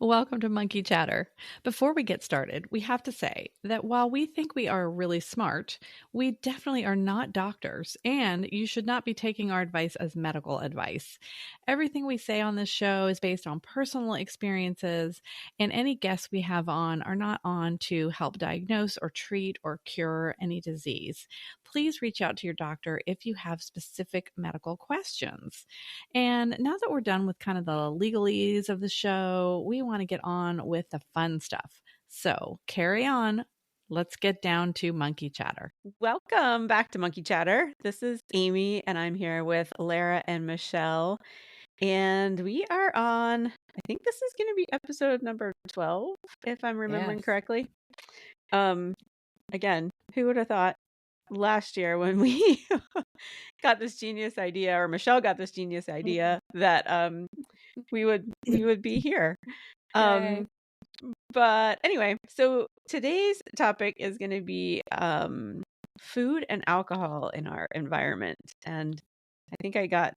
Welcome to Monkey Chatter. Before we get started, we have to say that while we think we are really smart, we definitely are not doctors, and you should not be taking our advice as medical advice. Everything we say on this show is based on personal experiences, and any guests we have on are not on to help diagnose or treat or cure any disease. Please reach out to your doctor if you have specific medical questions. And now that we're done with kind of the legalese of the show, we want to get on with the fun stuff. So carry on. Let's get down to monkey chatter. Welcome back to Monkey Chatter. This is Amy, and I'm here with Lara and Michelle. And we are on, I think this is going to be episode number 12, if I'm remembering Yes. correctly. Again, who would have thought last year when we got this genius idea, or Michelle got this genius idea, that we would be here. Yay. But anyway, so today's topic is going to be food and alcohol in our environment. And I think I got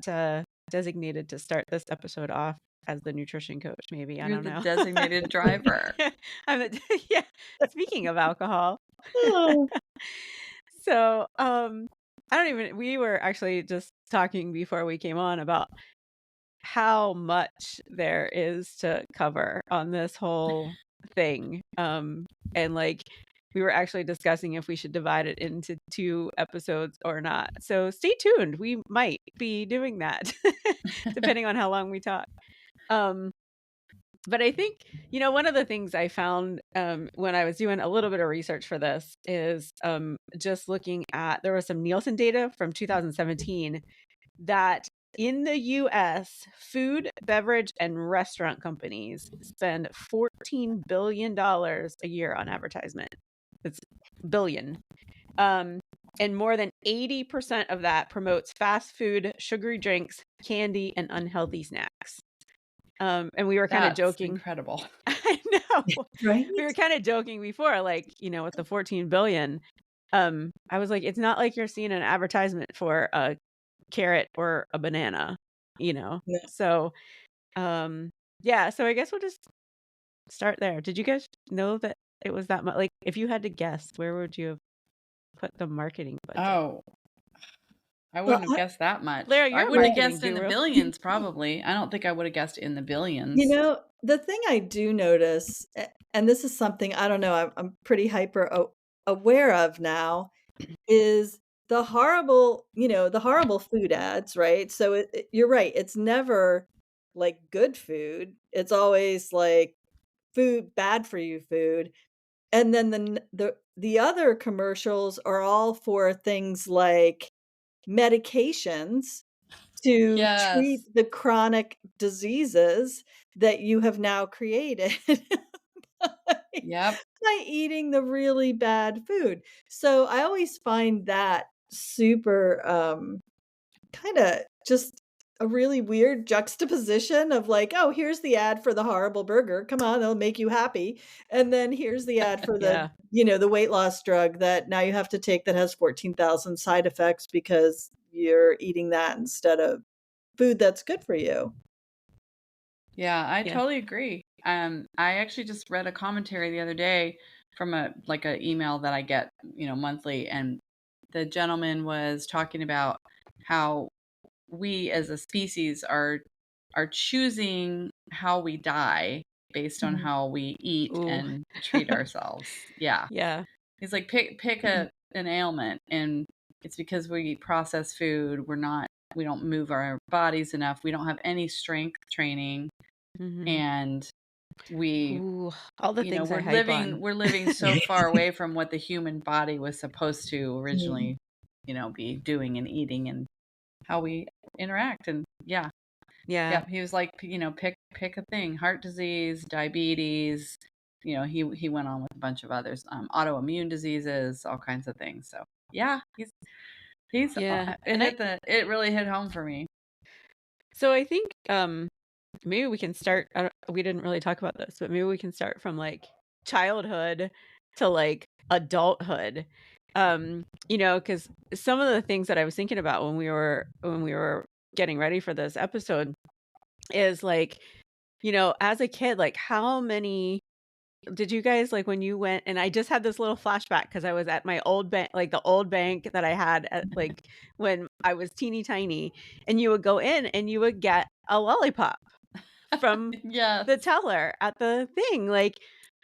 designated to start this episode off as the nutrition coach, maybe. I You're don't the know. designated driver. Yeah. Speaking of alcohol. Oh. So, we were actually just talking before we came on about how much there is to cover on this whole thing. And like we were actually discussing if we should divide it into 2 episodes or not. So stay tuned. We might be doing that depending on how long we talk. But I think, one of the things I found when I was doing a little bit of research for this is just looking at, there was some Nielsen data from 2017 that in the US, food, beverage, and restaurant companies spend $14 billion a year on advertisement. It's billion. And more than 80% of that promotes fast food, sugary drinks, candy, and unhealthy snacks. And we were kind of joking. Incredible. I know. Right? We were kind of joking before, like, with the 14 billion. I was like, it's not like you're seeing an advertisement for a carrot or a banana, No. So, yeah. So I guess we'll just start there. Did you guys know that it was that much? Like, if you had to guess, where would you have put the marketing budget? Oh, I wouldn't have guessed that much. Lara, I you're a wouldn't have marketing guessed in the guru. billions, probably. I don't think I would have guessed in the billions. The thing I do notice, and this is something I don't know, I'm pretty hyper aware of now, is the horrible food ads, right? So you're right, it's never like good food. It's always like food, bad for you food. And then the other commercials are all for things like medications to treat Yes. the chronic diseases that you have now created Yep. by eating the really bad food. So I always find that super kinda just a really weird juxtaposition of like, "Oh, here's the ad for the horrible burger. Come on, it'll make you happy." And then here's the ad for Yeah. the weight loss drug that now you have to take that has 14,000 side effects because you're eating that instead of food that's good for you. Yeah, I Yeah. totally agree. I actually just read a commentary the other day from a email that I get, monthly, and the gentleman was talking about how we as a species are choosing how we die based on Mhm. how we eat Ooh. and treat ourselves. Yeah. Yeah. He's like, pick an ailment, and it's because we eat processed food. We don't move our bodies enough. We don't have any strength training, Mhm. and we, Ooh, all the things I we're hype on. living so far away from what the human body was supposed to Mhm. originally, be doing and eating and how we interact. And yeah, Yeah. he was like, pick a thing: heart disease, diabetes. He went on with a bunch of others, autoimmune diseases, all kinds of things. So yeah, he's Yeah. it really hit home for me. So I think maybe we can start. We didn't really talk about this, but maybe we can start from like childhood to like adulthood. Because some of the things that I was thinking about when we were getting ready for this episode is like, as a kid, like how many did you guys like when you went and I just had this little flashback because I was at my old bank, like the old bank that I had at like when I was teeny tiny, and you would go in and you would get a lollipop from Yes. the teller at the thing, like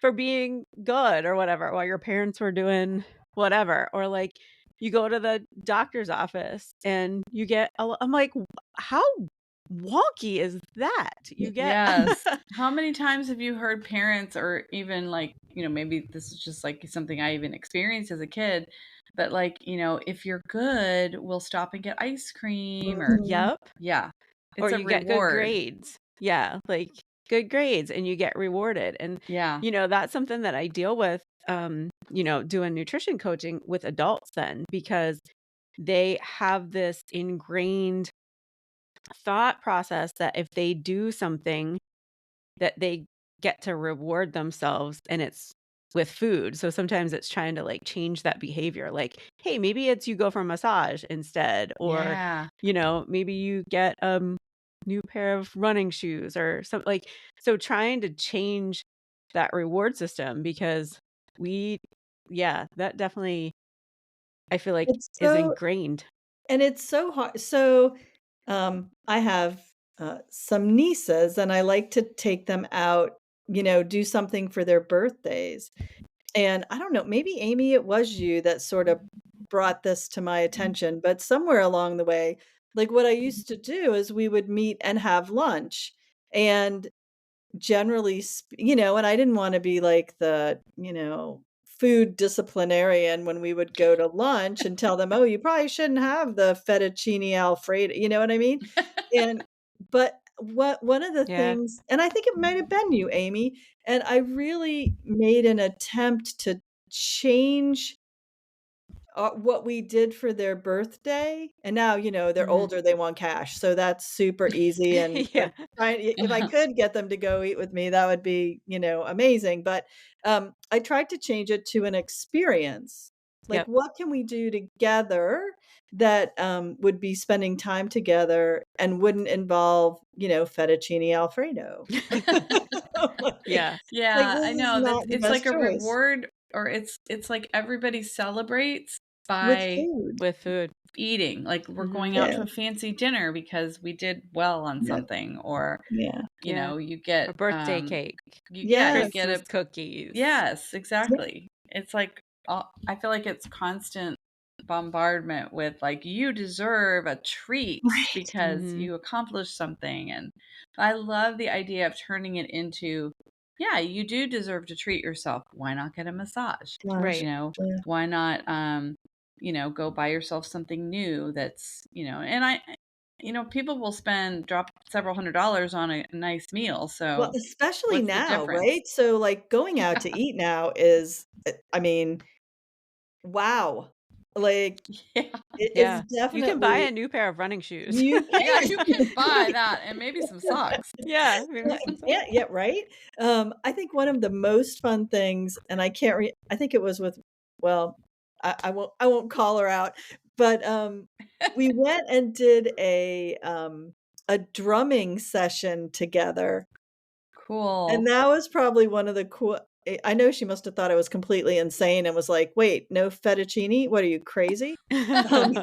for being good or whatever, while your parents were doing whatever. Or like you go to the doctor's office and you get I'm like, how wonky is that? You get Yes. How many times have you heard parents, or even like, maybe this is just like something I even experienced as a kid, but like, if you're good, we'll stop and get ice cream, or Mhm. Yep. yeah, Or it's a you get good reward. grades. Yeah, like good grades and you get rewarded. And Yeah. that's something that I deal with doing nutrition coaching with adults then, because they have this ingrained thought process that if they do something that they get to reward themselves, and it's with food. So sometimes it's trying to like change that behavior. Like, hey, maybe it's you go for a massage instead, or Yeah. maybe you get new pair of running shoes or something, like, so trying to change that reward system, because we yeah, that definitely I feel like It's is so ingrained. and it's so hard. So, I have, some nieces, and I like to take them out, do something for their birthdays. And I don't know, maybe Amy, it was you that sort of brought this to my attention, but somewhere along the way, like what I used to do is we would meet and have lunch. And generally, and I didn't wanna be like the, food disciplinarian when we would go to lunch and tell them, "Oh, you probably shouldn't have the fettuccine alfredo," you know what I mean? And but what one of the Yeah. things, and I think it might have been you, Amy, and I really made an attempt to change what we did for their birthday. And now, they're Mhm. older, they want cash, so that's super easy. And Yeah. if I could get them to go eat with me, that would be, amazing. But, I tried to change it to an experience. Like, Yep. what can we do together that, would be spending time together and wouldn't involve, fettuccine alfredo? Like Yeah. like, Yeah, this I is know that not the it's best like a choice reward, or it's like everybody celebrates with by food. With food. eating. Like we're Mhm. going out Yeah, to a fancy dinner because we did well on yep, something, or yeah. Yeah. you get A birthday cake, you Yes. get Christmas a cookies. yes, Yeah, exactly. It's like I feel like it's constant bombardment with like, you deserve a treat right. because Mhm. you accomplished something. And I love the idea of turning it into, yeah, you do deserve to treat yourself. Why not get a massage? Gosh, Right. yeah. Why not go buy yourself something new that's, and people will drop several $100s on a nice meal. Well, So especially what's the now, difference? right? So, like, going out to eat now is, I mean, wow. Like, Yeah. it's Yeah. You can buy definitely a new pair of running shoes. you Yeah, can. you can buy that and maybe some socks. Yeah, maybe some Yeah, socks. yeah, right? I think one of the most fun things, and I think it was with, well, I won't call her out, but, we went and did a drumming session together. And Cool. that was probably one of the cool. I know she must have thought I was completely insane and was like, "Wait, no fettuccine? What are you, crazy?" Um,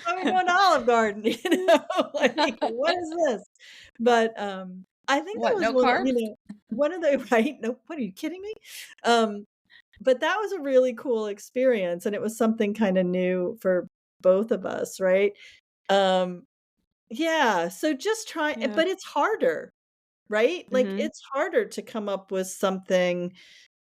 I'm going to Olive Garden, like, "What is this?" But, I think that What, was no one of, carbs? one of the right? No, what are you kidding me? Um, but that was a really cool experience, and it was something kinda new for both of us, right? Um, yeah, so just try, Yeah. but it's harder. Right? Like, Mhm. it's harder to come up with something,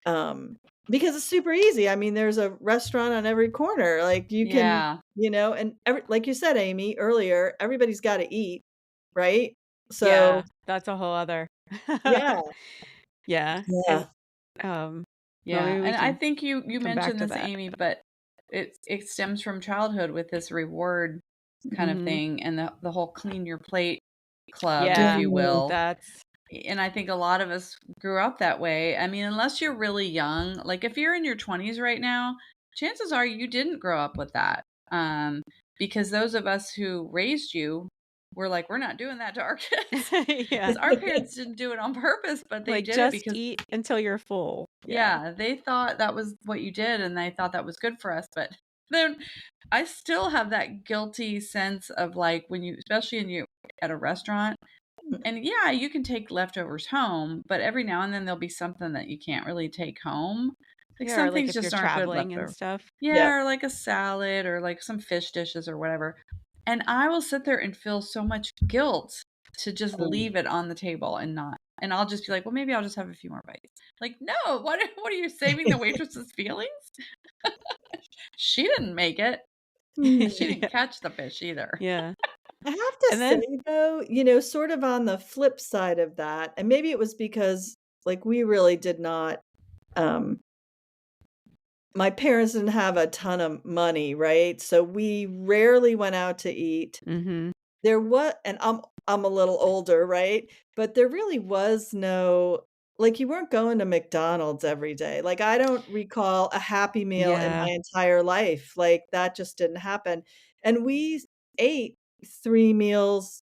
um, because it's super easy. I mean, there's a restaurant on every corner, like, you can, Yeah. and like you said, Amy, earlier, everybody's gotta eat, right? Yeah, So, that's a whole other yeah, Yeah, and, yeah, um, well, Yeah. maybe we And I can think you come back mentioned to this, that. Amy, but it stems from childhood with this reward kind of Mhm. thing, and the whole clean your plate club, if Yeah, you mm, will. that's And I think a lot of us grew up that way. I mean, unless you're really young, like if you're in your 20s right now, chances are you didn't grow up with that. Because those of us who raised you we're like, we're not doing that to our kids. Yeah. Because our parents didn't do it on purpose, but they Like, did it just because, eat until you're full. yeah, they thought that was what you did, and they thought that was good for us. But then I still have that guilty sense of like when you, especially in you at a restaurant, and yeah, you can take leftovers home, but every now and then there'll be something that you can't really take home. Like Yeah, or some like things if you're just aren't good traveling and leftover. stuff. Yeah, Yep. or like a salad or like some fish dishes or whatever. And I will sit there and feel so much guilt to just leave it on the table and not. And I'll just be like, well, maybe I'll just have a few more bites. Like, no, what are you saving the waitress's feelings? She didn't make it. She didn't Yeah. catch the fish either. Yeah. I have to And say then though, sort of on the flip side of that, and maybe it was because like we really did not um my parents didn't have a ton of money, right? So we rarely went out to eat. mhm. There was, and I'm a little older, right? But there really was no, like, you weren't going to McDonald's every day. Like, I don't recall a Happy Meal in Yeah. my entire life. Like, that just didn't happen. And we ate 3 meals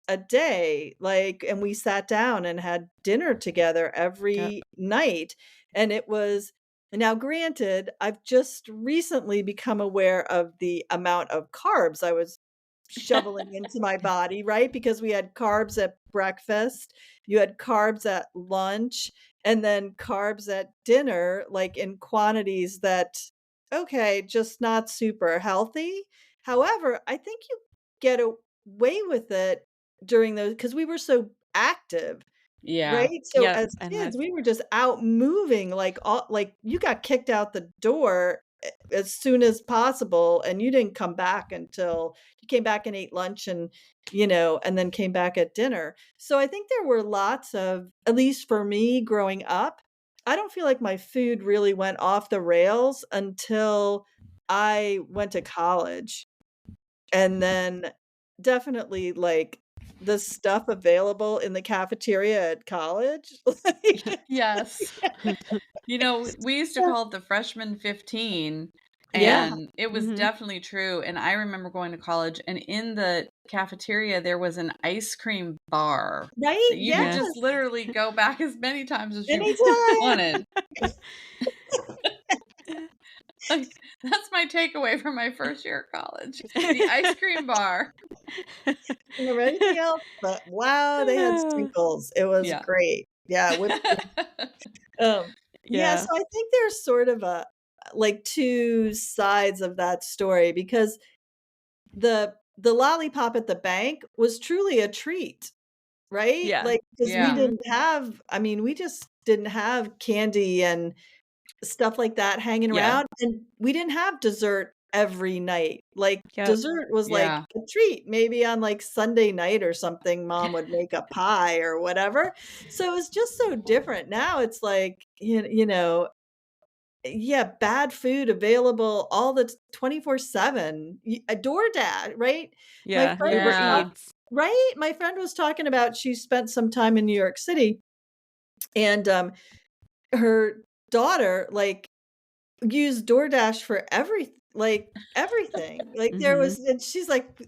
a day, like, and we sat down and had dinner together Yep. every night, and it was, now granted, I've just recently become aware of the amount of carbs I was shoveling into my body, right? Because we had carbs at breakfast, you had carbs at lunch, and then carbs at dinner, like, in quantities that, okay, just not super healthy. However, I think you get away with it during those because we were so active, Yeah. right? So Yep. as And kids, that's we were just out moving, like, all, like, you got kicked out the door as soon as possible, and you didn't come back until you came back and ate lunch and, and then came back at dinner. So I think there were lots of, at least for me growing up, I don't feel like my food really went off the rails until I went to college. And then definitely, like, the stuff available in the cafeteria at college, like, Yes. We used to call it the freshman 15, yeah, and it was mhm. definitely true. And I remember going to college, and in the cafeteria, there was an ice cream bar right? that you could Yeah. just Yes, literally go back as many times as you anytime. wanted. Like, that's my takeaway from my first year of college. The ice cream bar. Of anything else, but wow, they had sprinkles. It was Yeah. great. Yeah, whipped cream. Yeah, so Yeah. I think there's sort of a, like, 2 sides of that story because the lollipop at the bank was truly a treat. Right? Yeah. Like, because we Yeah. Mhm. didn't have, I mean, we just didn't have candy and stuff like that hanging Yeah. around, and we didn't have dessert every night. Like, Yep. dessert was like Yeah. a treat. Maybe on, like, Sunday night or something, mom would make a pie or whatever. So it's just so different. Now it's like, yeah, bad food available all the 24/7. DoorDash, right? My Yeah. friend Uber was Yeah. Eats. right? My friend was talking about she spent some time in New York City, and, her daughter, like, used DoorDash for everything. Like, there Mhm. was, and she's like,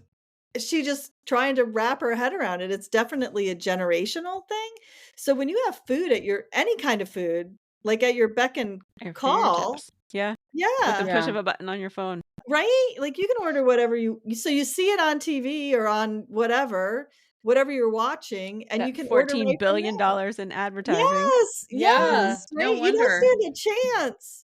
she just trying to wrap her head around it. It's definitely a generational thing. So when you have food at your, any kind of food, like, at your beck and Your call, fingertips. Yeah. With the yeah, push Yeah. of a button on your phone. right? Like, you can order whatever so you see it on TV or on whatever you're watching, and you That can order $14 right from billion there. dollars in advertising. Yes, Yeah. yes, No right? You don't wonder. stand a chance.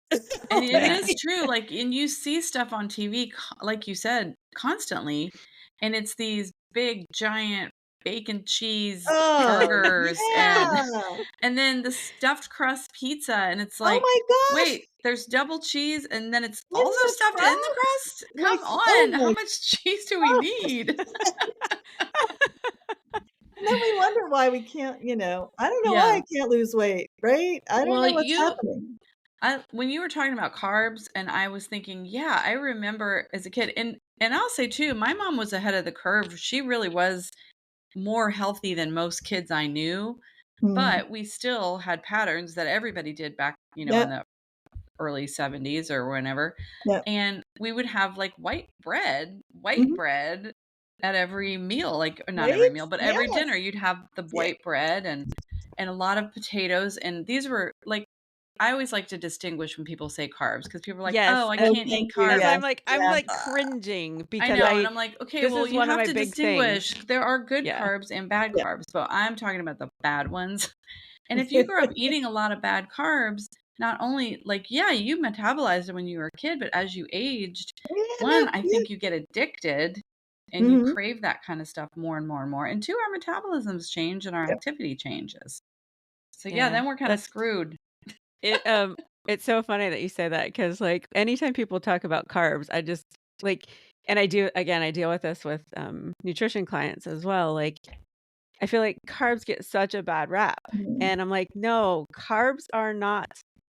And it is Like, true, like, and you see stuff on TV, like you said, constantly, and it's these big, giant bacon cheese oh, burgers and yeah. and then the stuffed crust pizza, and it's Oh like, my gosh, "Wait, there's double cheese, and then it's in also the stuffed in the crust? crust? Like, Come oh on, how my much cheese do we gosh. need?" And then we wonder why we can't, I don't know why Yeah. I can't lose weight, right? I don't Well, know what's happening. when you were talking about carbs, and I was thinking, yeah, I remember as a kid, and I'll say too, my mom was ahead of the curve. She really was more healthy than most kids I knew, Mm, but we still had patterns that everybody did back, in yep, the early 70s or whenever. yep, And we would have like white mhm, bread at every meal, like not every Right? meal, but every Yes. dinner. You'd have the Yeah. white bread and a lot of potatoes. And these were like, I always like to distinguish when people say carbs because people are like, Yes, oh, I and can't thank eat you. as carbs. Yes. I'm Yeah. like cringing I because know. And I'm like, okay, this well, is you one of have my to big distinguish. things. There are good Yeah. carbs and bad Yeah. carbs, but I'm talking about the bad ones. And if you grew up eating a lot of bad carbs, not only like, yeah, you metabolized it when you were a kid, but as you aged, one, I Yeah. think you get addicted and you Mhm. crave that kind of stuff more and more and more. And two, our metabolisms change and our Yep. activity changes. So yeah, Yeah. then we're kind of screwed. It it's so funny that you say that because like anytime people talk about carbs, I just like, and I deal with this with nutrition clients as well. Like I feel like carbs get such a bad rap. Mhm. And I'm like, no, carbs are not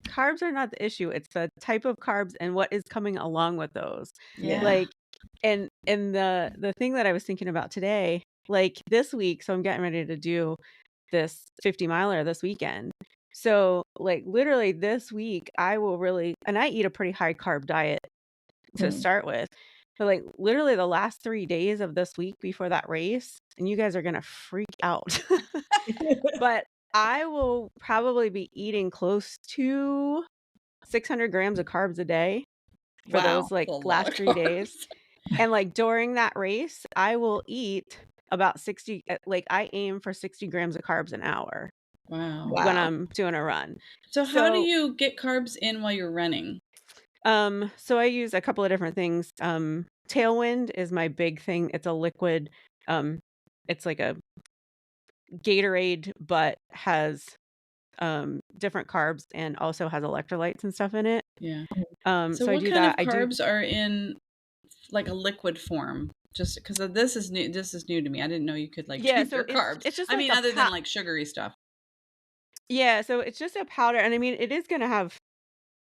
the issue. It's the type of carbs and what is coming along with those. Yeah. Yeah. Like and the thing that I was thinking about today, like this week, so I'm getting ready to do this 50 miler this weekend. So like literally this week I will really, and I eat a pretty high carb diet to Mhm. start with. But like literally the last 3 days of this week before that race, and you guys are going to freak out. But I will probably be eating close to 600 grams of carbs a day for Wow. those like That's a lot last of 3 days. carbs. And like during that race, I will eat about 60, like I aim for 60 grams of carbs an hour Wow. when Wow. I'm doing a run. So how do So, you get carbs in while you're running? so I use a couple of different things. Tailwind is my big thing. It's a liquid. Um, it's like a Gatorade, but has different carbs and also has electrolytes and stuff in it. Yeah. So So I what do kind of that. I do carbs are in like a liquid form? Just because this is new. This is new to me. I didn't know you could like Yeah, drink so your carbs. it's just I like mean, a other than like sugary stuff. yeah, so it's just a powder, and I mean it is gonna have,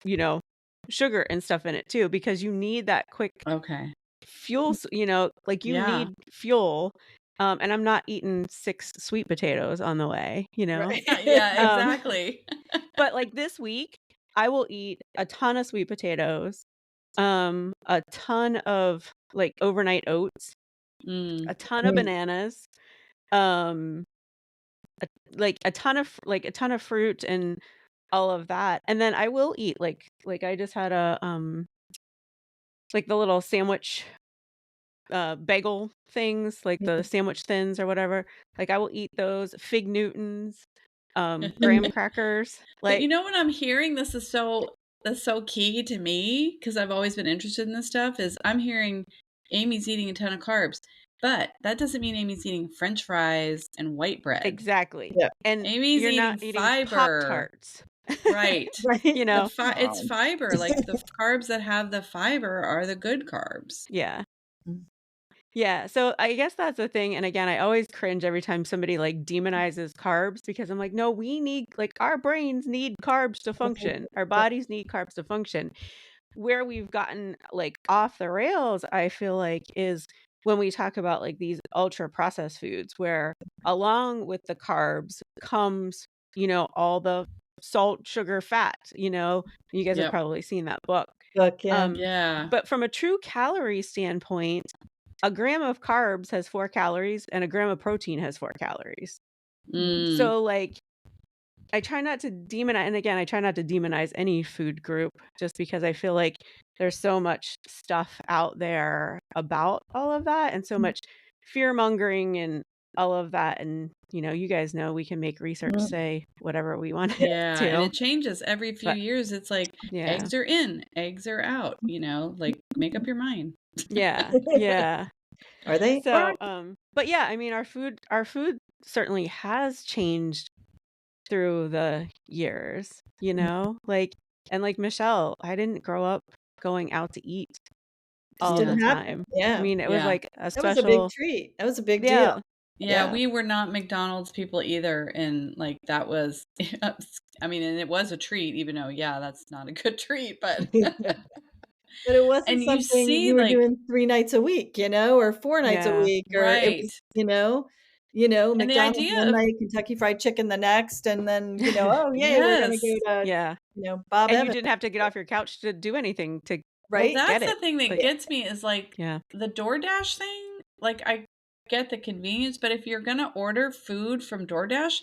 you know, sugar and stuff in it too because you need that quick Okay. fuel, like you Yeah. need fuel. And I'm not eating 6 sweet potatoes on the way, you know. Right. Yeah. Um, Exactly. but like this week, I will eat a ton of sweet potatoes, a ton of like overnight oats, Mm. a ton of Mm. bananas, um, a ton of fruit and all of that. And then I will eat like I just had a like the little sandwich bagel things, like the sandwich thins or whatever. Like I will eat those fig Newtons, graham crackers. But you Like know what I'm hearing? This is that's so key to me because I've always been interested in this stuff. Is I'm hearing Amy's eating a ton of carbs, but that doesn't mean Amy's eating French fries and white bread. exactly. Yeah. And Amy's you're not eating eating Pop fiber. Tarts. Right. Right. You know? It's Oh. fiber. Like the carbs that have the fiber are the good carbs. Yeah. Mm. Yeah, so I guess that's the thing, and again, I always cringe every time somebody, like, demonizes carbs because I'm like, "No, we need like, our brains need carbs to function. Our Yeah. bodies need carbs to function." Where we've gotten, like, off the rails, I feel like, is when we talk about, like, these ultra processed foods where along with the carbs comes, all the salt, sugar, fat, You guys have Yep. probably seen that book. Look, yeah. Yeah. But from a true calorie standpoint, a gram of carbs has 4 calories and a gram of protein has 4 calories. Mm. So, like, I try not to demonize, and again, I try not to demonize any food group just because I feel like there's so much stuff out there about all of that and so much fear mongering and all of that. And, you guys know we can make research Mhm. say whatever we want it Yeah, and to. it changes every few But years. It's like yeah. eggs are in, eggs are out, like make up your mind. Yeah. Yeah. Are they? Or So, aren't they? but yeah, I mean, our food certainly has changed through the years, like, and like Michelle, I didn't grow up going out to eat Just all the Yeah. didn't happen. time. I Yeah. mean, it was Yeah. like a That was a big special, treat. That was a big deal. yeah, Yeah, yeah, we were not McDonald's people either, and, like, that was I mean, and it was a treat even though, yeah, that's not a good treat, but But it wasn't and you something see, you were like doing 3 nights a week, or 4 nights a yeah, week, or it right, was, and the McDonald's idea one of night, Kentucky Fried Chicken the next, and then, "Oh, yay, we're gonna go yes. to, yeah. Bob And you Evans." didn't have to get off your couch to do anything to Well, Right? get that's the it. thing that Like, Yeah. gets me is, like, yeah, the DoorDash thing, like I get the convenience, but if you're gonna order food from DoorDash,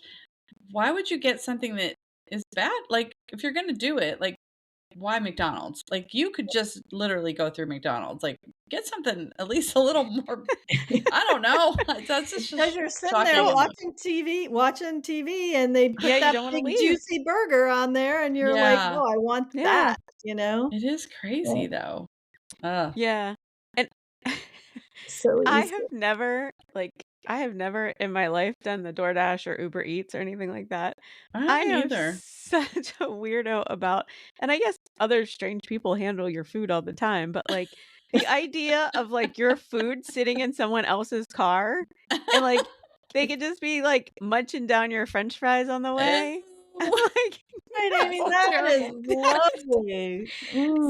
why would you get something that is bad? Like, if you're gonna do it, like, why McDonald's? Like, you could just literally go through McDonald's. Like, get something at least a little more. I don't know. That's Because just you're sitting there shocking. Well, And watching TV, and they yeah, put you that don't want to big leave. juicy burger on there, and you're like, yeah, "Oh, I want Yeah. that," you know? it is crazy Yeah, though. Yeah. And so I easy. have never like I have never in my life done the DoorDash or Uber Eats or anything like that. I I haven't am either. such a weirdo about, and I guess other strange people handle your food all the time, but like the idea of like your food sitting in someone else's car and like they could just be like munching down your french fries on the way. I'm Ew, like, Right, I mean, that's that is terrible. lovely.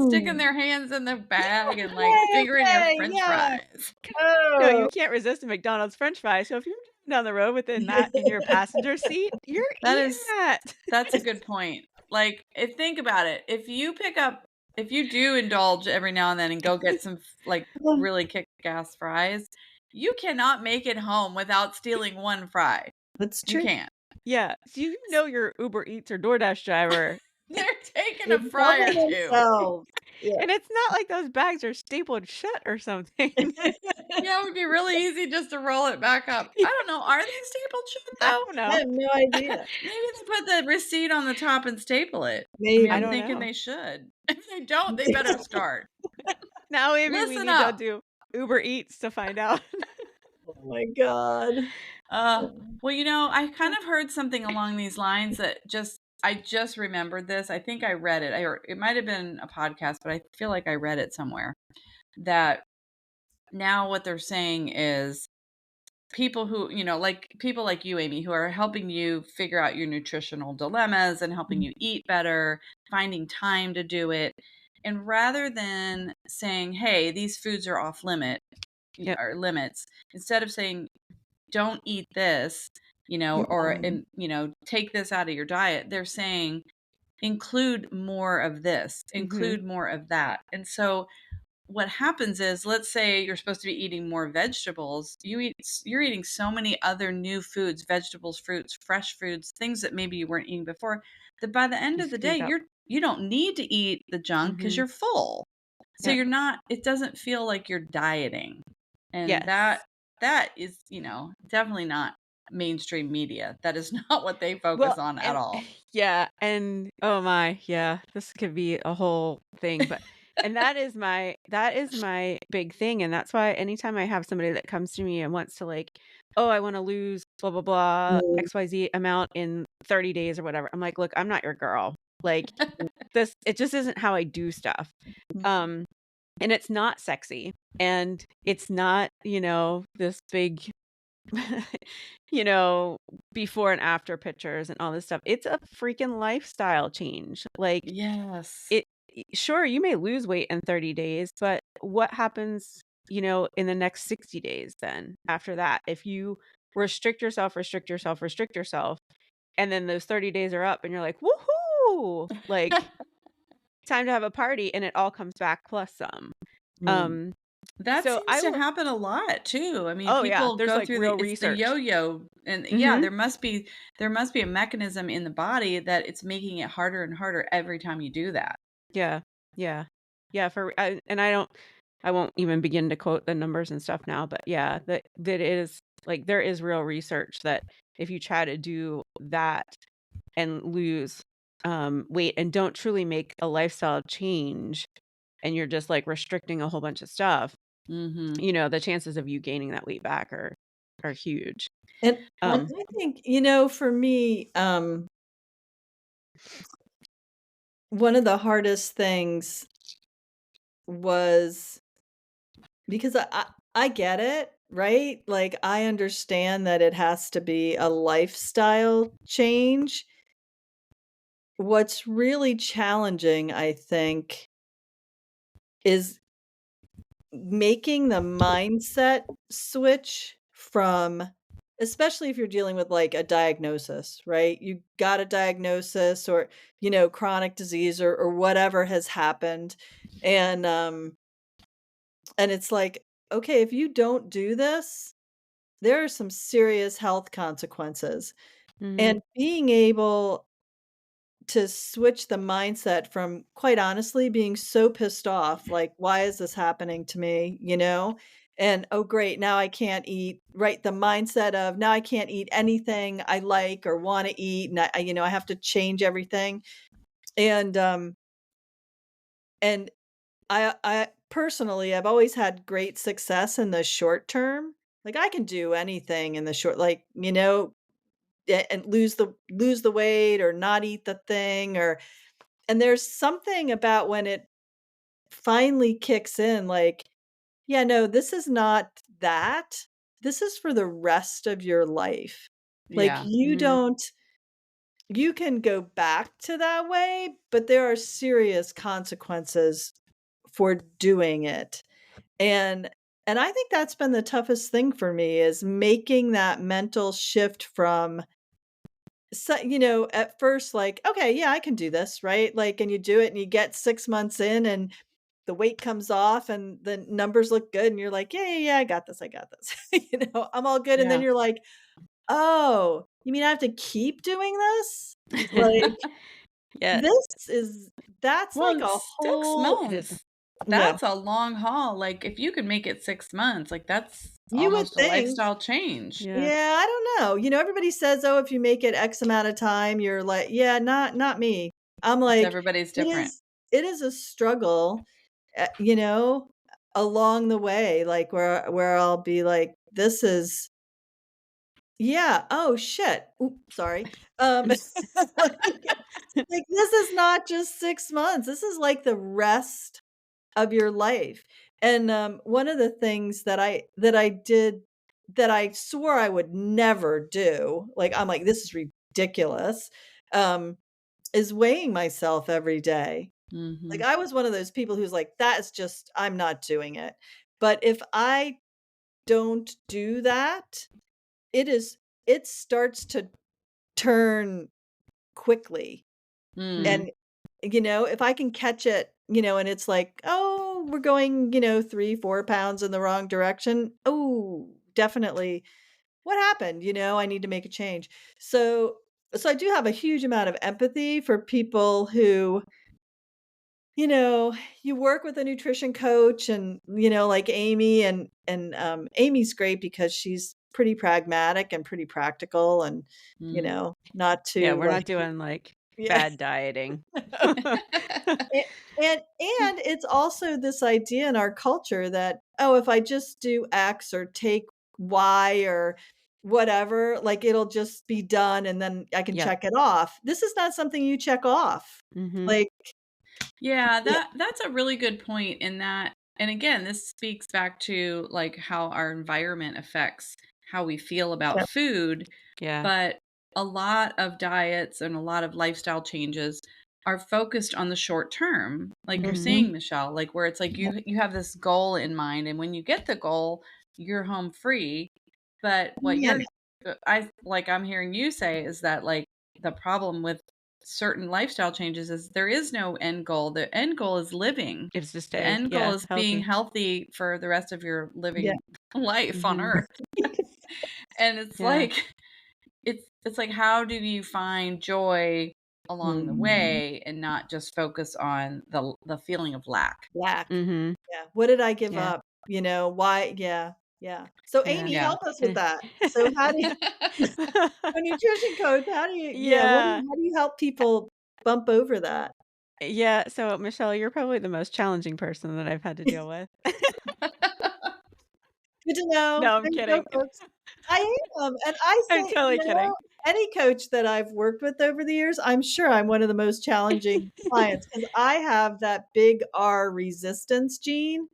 Sticking Mm. their hands in the bag and like Okay, fingering your okay, French yeah. fries. no, Oh. you can't resist a McDonald's french fry. So if you're driving down the road within that in your passenger seat, you're That eating is that. That's a good point. Like, if think about it, if you do indulge every now and then and go get some like really kick-ass fries, you cannot make it home without stealing one fry. That's You true. can't. Yeah. So you know your Uber Eats or DoorDash driver. They're taking a They've fry or helping two. themselves. Yeah. And it's not like those bags are stapled shut or something. Yeah, it would be really easy just to roll it back up. I don't know. Are they stapled shut I though? don't I know. have no idea. Maybe they put the receipt on the top and staple it. I mean, I I'm Maybe. don't thinking know. they should. If they don't, they better start. Now maybe we Listen need to up. do Uber Eats to find out. Oh my god. Uh, well, I kind of heard something along these lines that I just remembered this. I think I read it. It might have been a podcast, but I feel like I read it somewhere that now what they're saying is people who, like people like you, Amy, who are helping you figure out your nutritional dilemmas and helping you eat better, finding time to do it. And rather than saying, hey, these foods are off Yep. or limits, instead of saying, don't eat this, Mm. take this out of your diet, they're saying include more of this, Mhm. include more of that. And so what happens is, let's say you're supposed to be eating more vegetables, you're eating so many other new foods, vegetables, fruits, fresh foods, things that maybe you weren't eating before, that by the end You of the day squeeze out. you don't need to eat the junk because Mhm. you're full. So Yep. you're not it doesn't feel like you're dieting. And Yes. that is, definitely not mainstream media. That is not what they focus Well, on at and all. yeah, and oh my, yeah, this could be a whole thing, but and that is my big thing, and that's why anytime I have somebody that comes to me and wants to like, "Oh, I wanna lose blah, blah, blah, Mm. XYZ amount in 30 days," or whatever, I'm like, "Look, I'm not your girl." Like, it just isn't how I do stuff. Mm. Um, and it's not sexy, and it's not, this big you know, before and after pictures and all this stuff. It's a freaking lifestyle change. Like Yes. sure, you may lose weight in 30 days, but what happens, in the next 60 days then after that? If you restrict yourself, restrict yourself, restrict yourself, and then those 30 days are up and you're like, "Woohoo!" Like time to have a party and it all comes back plus some. Mm. Um That so seems to happen a lot too. I mean, oh yeah, people there's go like through real it's the research. yo-yo, and yeah, Mhm. there must be a mechanism in the body that it's making it harder and harder every time you do that. Yeah. Yeah. Yeah, and I won't even begin to quote the numbers and stuff now, but yeah, that is like there is real research that if you try to do that and lose weight and don't truly make a lifestyle change and you're just like restricting a whole bunch of stuff, Mhm. the chances of you gaining that weight back are huge. And Um I think, for me, one of the hardest things was because I get it, right? Like, I understand that it has to be a lifestyle change. What's really challenging, I think, is making the mindset switch from, especially if you're dealing with, like, a diagnosis, right? You got a diagnosis, or, chronic disease, or whatever has happened, and, and it's like, okay, if you don't do this, there are some serious health consequences. Mhm. And being able to switch the mindset from, quite honestly, being so pissed off, like, "Why is this happening to me?" You know? And, "Oh, great, now I can't eat," right? The mindset of, "Now I can't eat anything I like or wanna eat, and I have to change everything." And, and I personally, I've always had great success in the short term. Like, I can do anything in the short, like, and lose the weight or not eat the thing, or and there's something about when it finally kicks in, like, yeah, no, this is not that. This is for the rest of your life. Like, Yeah. Mhm. you can go back to that way, but there are serious consequences for doing it. And and I think that's been the toughest thing for me, is making that mental shift from, so, at first, like, okay, yeah, I can do this, right? Like, and you do it and you get 6 months in and the weight comes off and the numbers look good and you're like, yeah, yeah, yeah, I got this. I got this. I'm all good. And then Yeah. you're like, oh, you mean I have to keep doing this? Like, Yeah. this is that's like Well, a 6 whole It is. months, no. that's a long haul, like, if you could make it 6 months, like, that's You would almost a think. lifestyle change. Yeah. Yeah, I don't know. Everybody says, "Oh, if you make it X amount of time, you're like," yeah, not me. I'm It's like, everybody's it different. is it is a struggle, you know, along the way, like, where I'll be like, "This is, yeah, oh, shit. Oop, sorry." Like, this is not just 6 months. This is like the rest of your life. And, one of the things that I did, that I swore I would never do, like, I'm like, "This is ridiculous," um, is weighing myself every day. Like, Mhm. I was one of those people who's like, "That is just, I'm not doing it." But if I don't do that, it is it starts to turn quickly. Mm. Mhm. And, if I can catch it, and it's like, "Oh, we're going, 3, 4 pounds in the wrong direction." Oh, definitely. What happened? I need to make a change. So I do have a huge amount of empathy for people who, you know, you work with a nutrition coach and, like Amy, and Amy's great because she's pretty pragmatic and pretty practical and, Mm. not Yeah, too we're not like doing, like, yeah. fad dieting. A and it's also this idea in our culture that, "Oh, if I just do X or take Y or whatever, like, it'll just be done and then I can Yep. check it off." This is not something you check off. Mhm. Like, Yeah, yeah, that's a really good point in that, and again, this speaks back to, like, how our environment affects how we feel about yeah, food, Yeah. but a lot of diets and a lot of lifestyle changes are focused on the short term, like you're Mhm. saying, Michelle, like, where it's like yeah, you have this goal in mind, and when you get the goal, you're home free, but what yeah, you're I'm hearing you say is that, like, the problem with certain lifestyle changes is there is no end goal. The end goal is living. It's to The stay, end goal yeah, is being healthy. healthy for the rest of your yeah, living life on Mhm. earth. And it's Yeah. like it's like how do you find joy along the mhm, way and not just focus on the feeling of lack? lack. Mhm. Yeah, what did I give Yeah. up? Why, yeah, yeah. So Yeah. Amy, Yeah. help us with And that. So how do you a nutrition coach, how do you, yeah, Yeah. how do you help people bump over that? Yeah, so, Michelle, you're probably the most challenging person that I've had to deal with. Good to know. No, I'm There you go, kidding. folks. I am, and I I'm say, totally kidding. any coach that I've worked with over the years, I'm sure I'm one of the most challenging clients because I have that big R resistance gene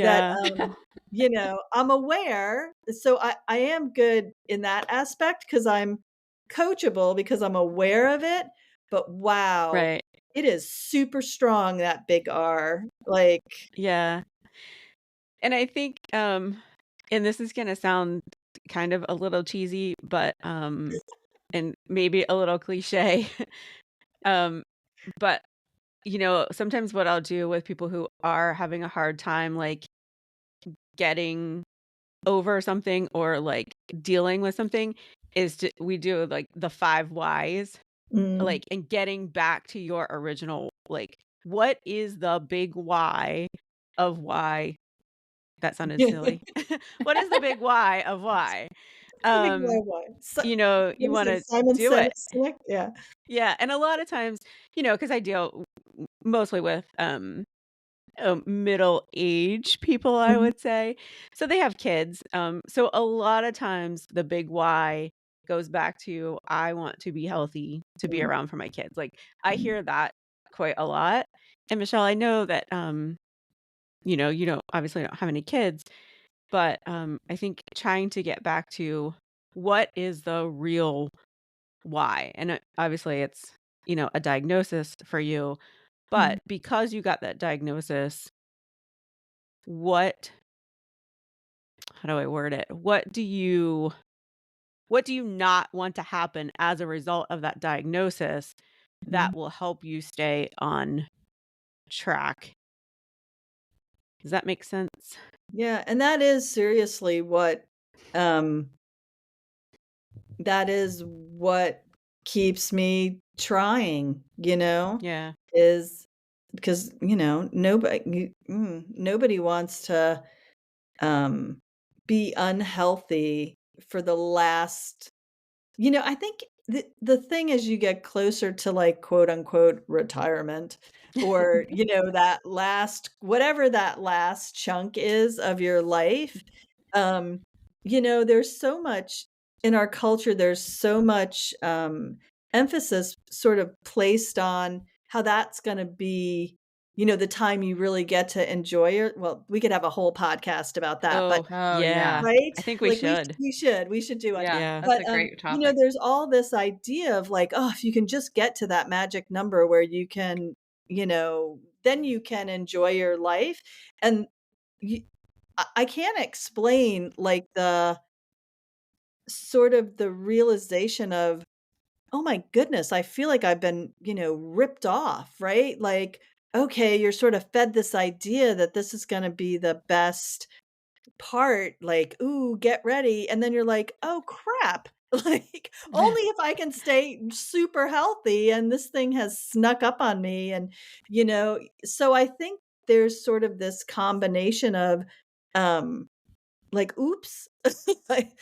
that, Yeah. I'm aware. So I am good in that aspect because 'cause I'm coachable because I'm aware of it, but wow, Right. it is super strong, that big R. Like, Yeah. And I think, and this is gonna sound kind of a little cheesy, but, and maybe a little cliche, um, but, sometimes what I'll do with people who are having a hard time, like, getting over something or like dealing with something is we do like the 5 whys, Mm. like, and getting back to your original, like, what is the big why of why that sounded silly. What is the big why of why? The big why. You know, What you is it? wanna Simon do it. Sinek? Yeah. Yeah, and a lot of times, you know, because I deal mostly with, middle-aged people, I Mhm. would say. So they have kids. So a lot of times the big why goes back to, I want to be healthy to be Mm. around for my kids. Like, I Mm. hear that quite a lot. And Michelle, I know that, you know, you don't obviously don't have any kids, but I think trying to get back to what is the real why. And obviously it's, you know, a diagnosis for you, Mm. but because you got that diagnosis, what how do I word it? What do you not want to happen as a result of that diagnosis Mm. that will help you stay on track? Does that make sense? Yeah, and that is seriously um what keeps me trying, Yeah. is because, nobody wants to, um, be unhealthy for the last. I think the thing as you get closer to, like, quote, unquote, "retirement," or, that last whatever that last chunk is of your life, um, there's so much in our culture, there's so much, emphasis sort of placed on how that's gonna be, the time you really get to enjoy your well, we could have a whole podcast about that, but Oh, Oh, yeah. yeah. I right? think we Like, we should. we should do one. Yeah, Yeah. that's But, a great topic. there's all this idea of like, oh, if you can just get to that magic number where you can, then you can enjoy your life. And you I can't explain, like, the sort of the realization of, "Oh my goodness, I feel like I've been, ripped off," right? Like, okay, you're sort of fed this idea that this is gonna be the best part, like, "Ooh, get ready," and then you're like, "Oh, crap." Like, only if I can stay super healthy, and this thing has snuck up on me, and, so I think there's sort of this combination of, like, "Oops," like,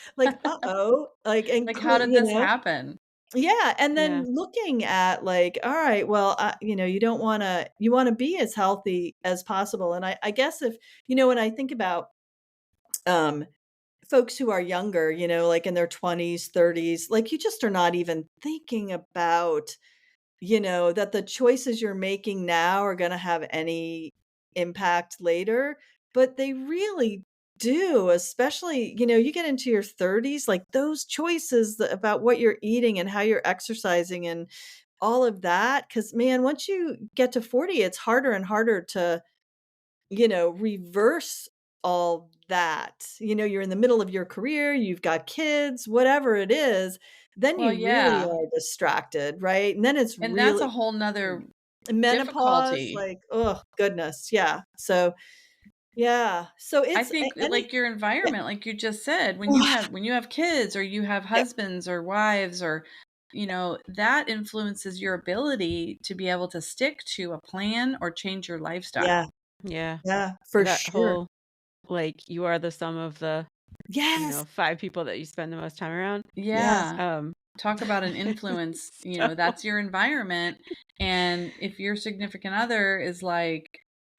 "Uh-oh," like, Like, how did this know? happen? Yeah, and then Yeah. looking at, like, all right, well, you wanna be as healthy as possible, and I guess if when I think about, um folks who are younger, like in their 20s, 30s, like, you just are not even thinking about, that the choices you're making now are gonna have any impact later, but they really do, especially, you get into your 30s, like, those choices about what you're eating and how you're exercising and all of that. Because man, once you get to 40, it's harder and harder to reverse all that. You're in the middle of your career, you've got kids, whatever it is, then Well, you really yeah, are distracted, right? And then it's and that's a really whole 'nother menopause, difficulty. like, oh goodness, yeah. So, yeah. So I it's think, any like, your yeah. environment, like you just said, when you have kids or you have Yep. husbands or wives or, that influences your ability to be able to stick to a plan or change your Yeah. lifestyle. Yeah. Yeah, for That sure. whole, like, you are the sum of the, Yes. 5 people that you spend the most time around. Yes. Yeah. Um, Talk about an influence, so that's your environment. And if your significant other is like,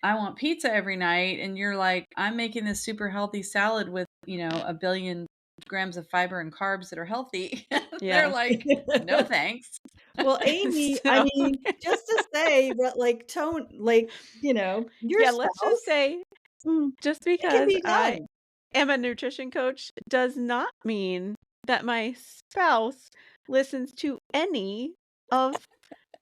I want pizza every night, and you're like, I'm making this super healthy salad with, a billion grams of fiber and carbs that are healthy. They're yeah. like, no thanks. Well, Amy, I So, mean, just to say that, like, tone like, your yeah, let's just spouse, say, mm, just it can because be I done. am a nutrition coach does not mean that my spouse listens to any of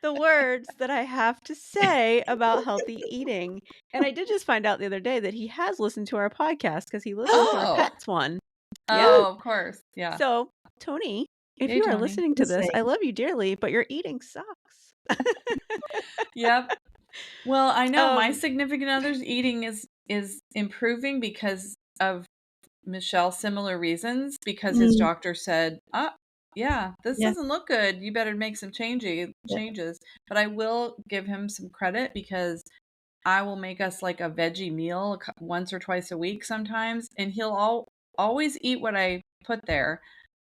the words that I have to say about healthy eating. And I did just find out the other day that he has listened to our podcast because he listened to our Oh, pets one. Yeah. oh, of course. Yeah. So, Tony, if Yay, you are Tony. listening to this, Listening. I love you dearly, but your eating sucks. Yep. Well, I know my um, significant other's eating is improving because of Michelle similar reasons because his Mm, doctor said, yeah, this yeah, doesn't look good. You better make some yeah. changes. But I will give him some credit because I will make us like a veggie meal once or twice a week sometimes, and he'll always eat what I put there.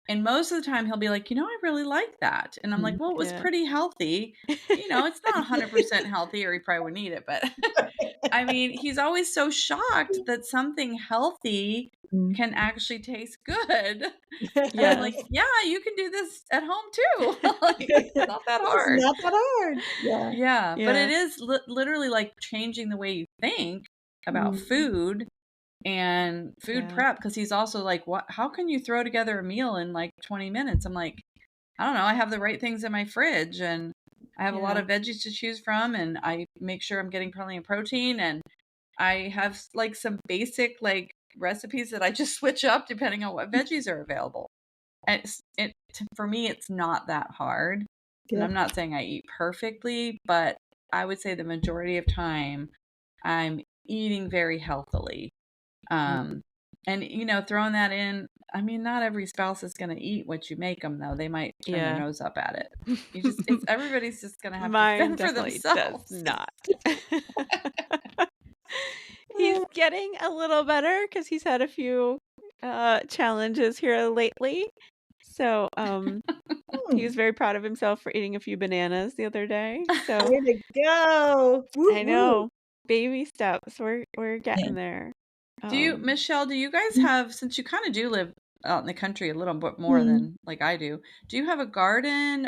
And most of the time he'll be like, I really like that. And I'm like, Mm. well, it was Yeah. pretty healthy. It's not 100% healthy or he probably wouldn't eat it, but I mean, he's always so shocked that something healthy Mm. can actually taste good. And I'm like, Yes. yeah, you can do this at home too. Like, it's not that It's hard. not that hard. Yeah. Yeah, but it Yeah. is literally like changing the way you think about Mm. food and food Yeah. prep because he's also like, what? How can you throw together a meal in like 20 minutes? I'm like, I don't know. I have the right things in my fridge and I have a lot Yeah. of veggies to choose from, and I make sure I'm getting plenty of protein, and I have like some basic like recipes that I just switch up depending on what veggies are available. And for me, it's not that hard. And Yeah. I'm not saying I eat perfectly, but I would say the majority of time I'm eating very healthily. Mm. Um, and throwing that in, I mean, not every spouse is going to eat what you make them, though. They might turn their Yeah. nose up at it. It's everybody's just going to have to Mine fend for definitely does themselves. not. He's getting a little better because he's had a few challenges here lately. So, he was Mm. very proud of himself for eating a few bananas the other day. So, Way to go. Woo I woo. know, baby steps. We're Yeah. getting there. Michelle, do you guys Mm. have, since you kind of do live out in the country a little bit more Mm. than like I do you have a garden?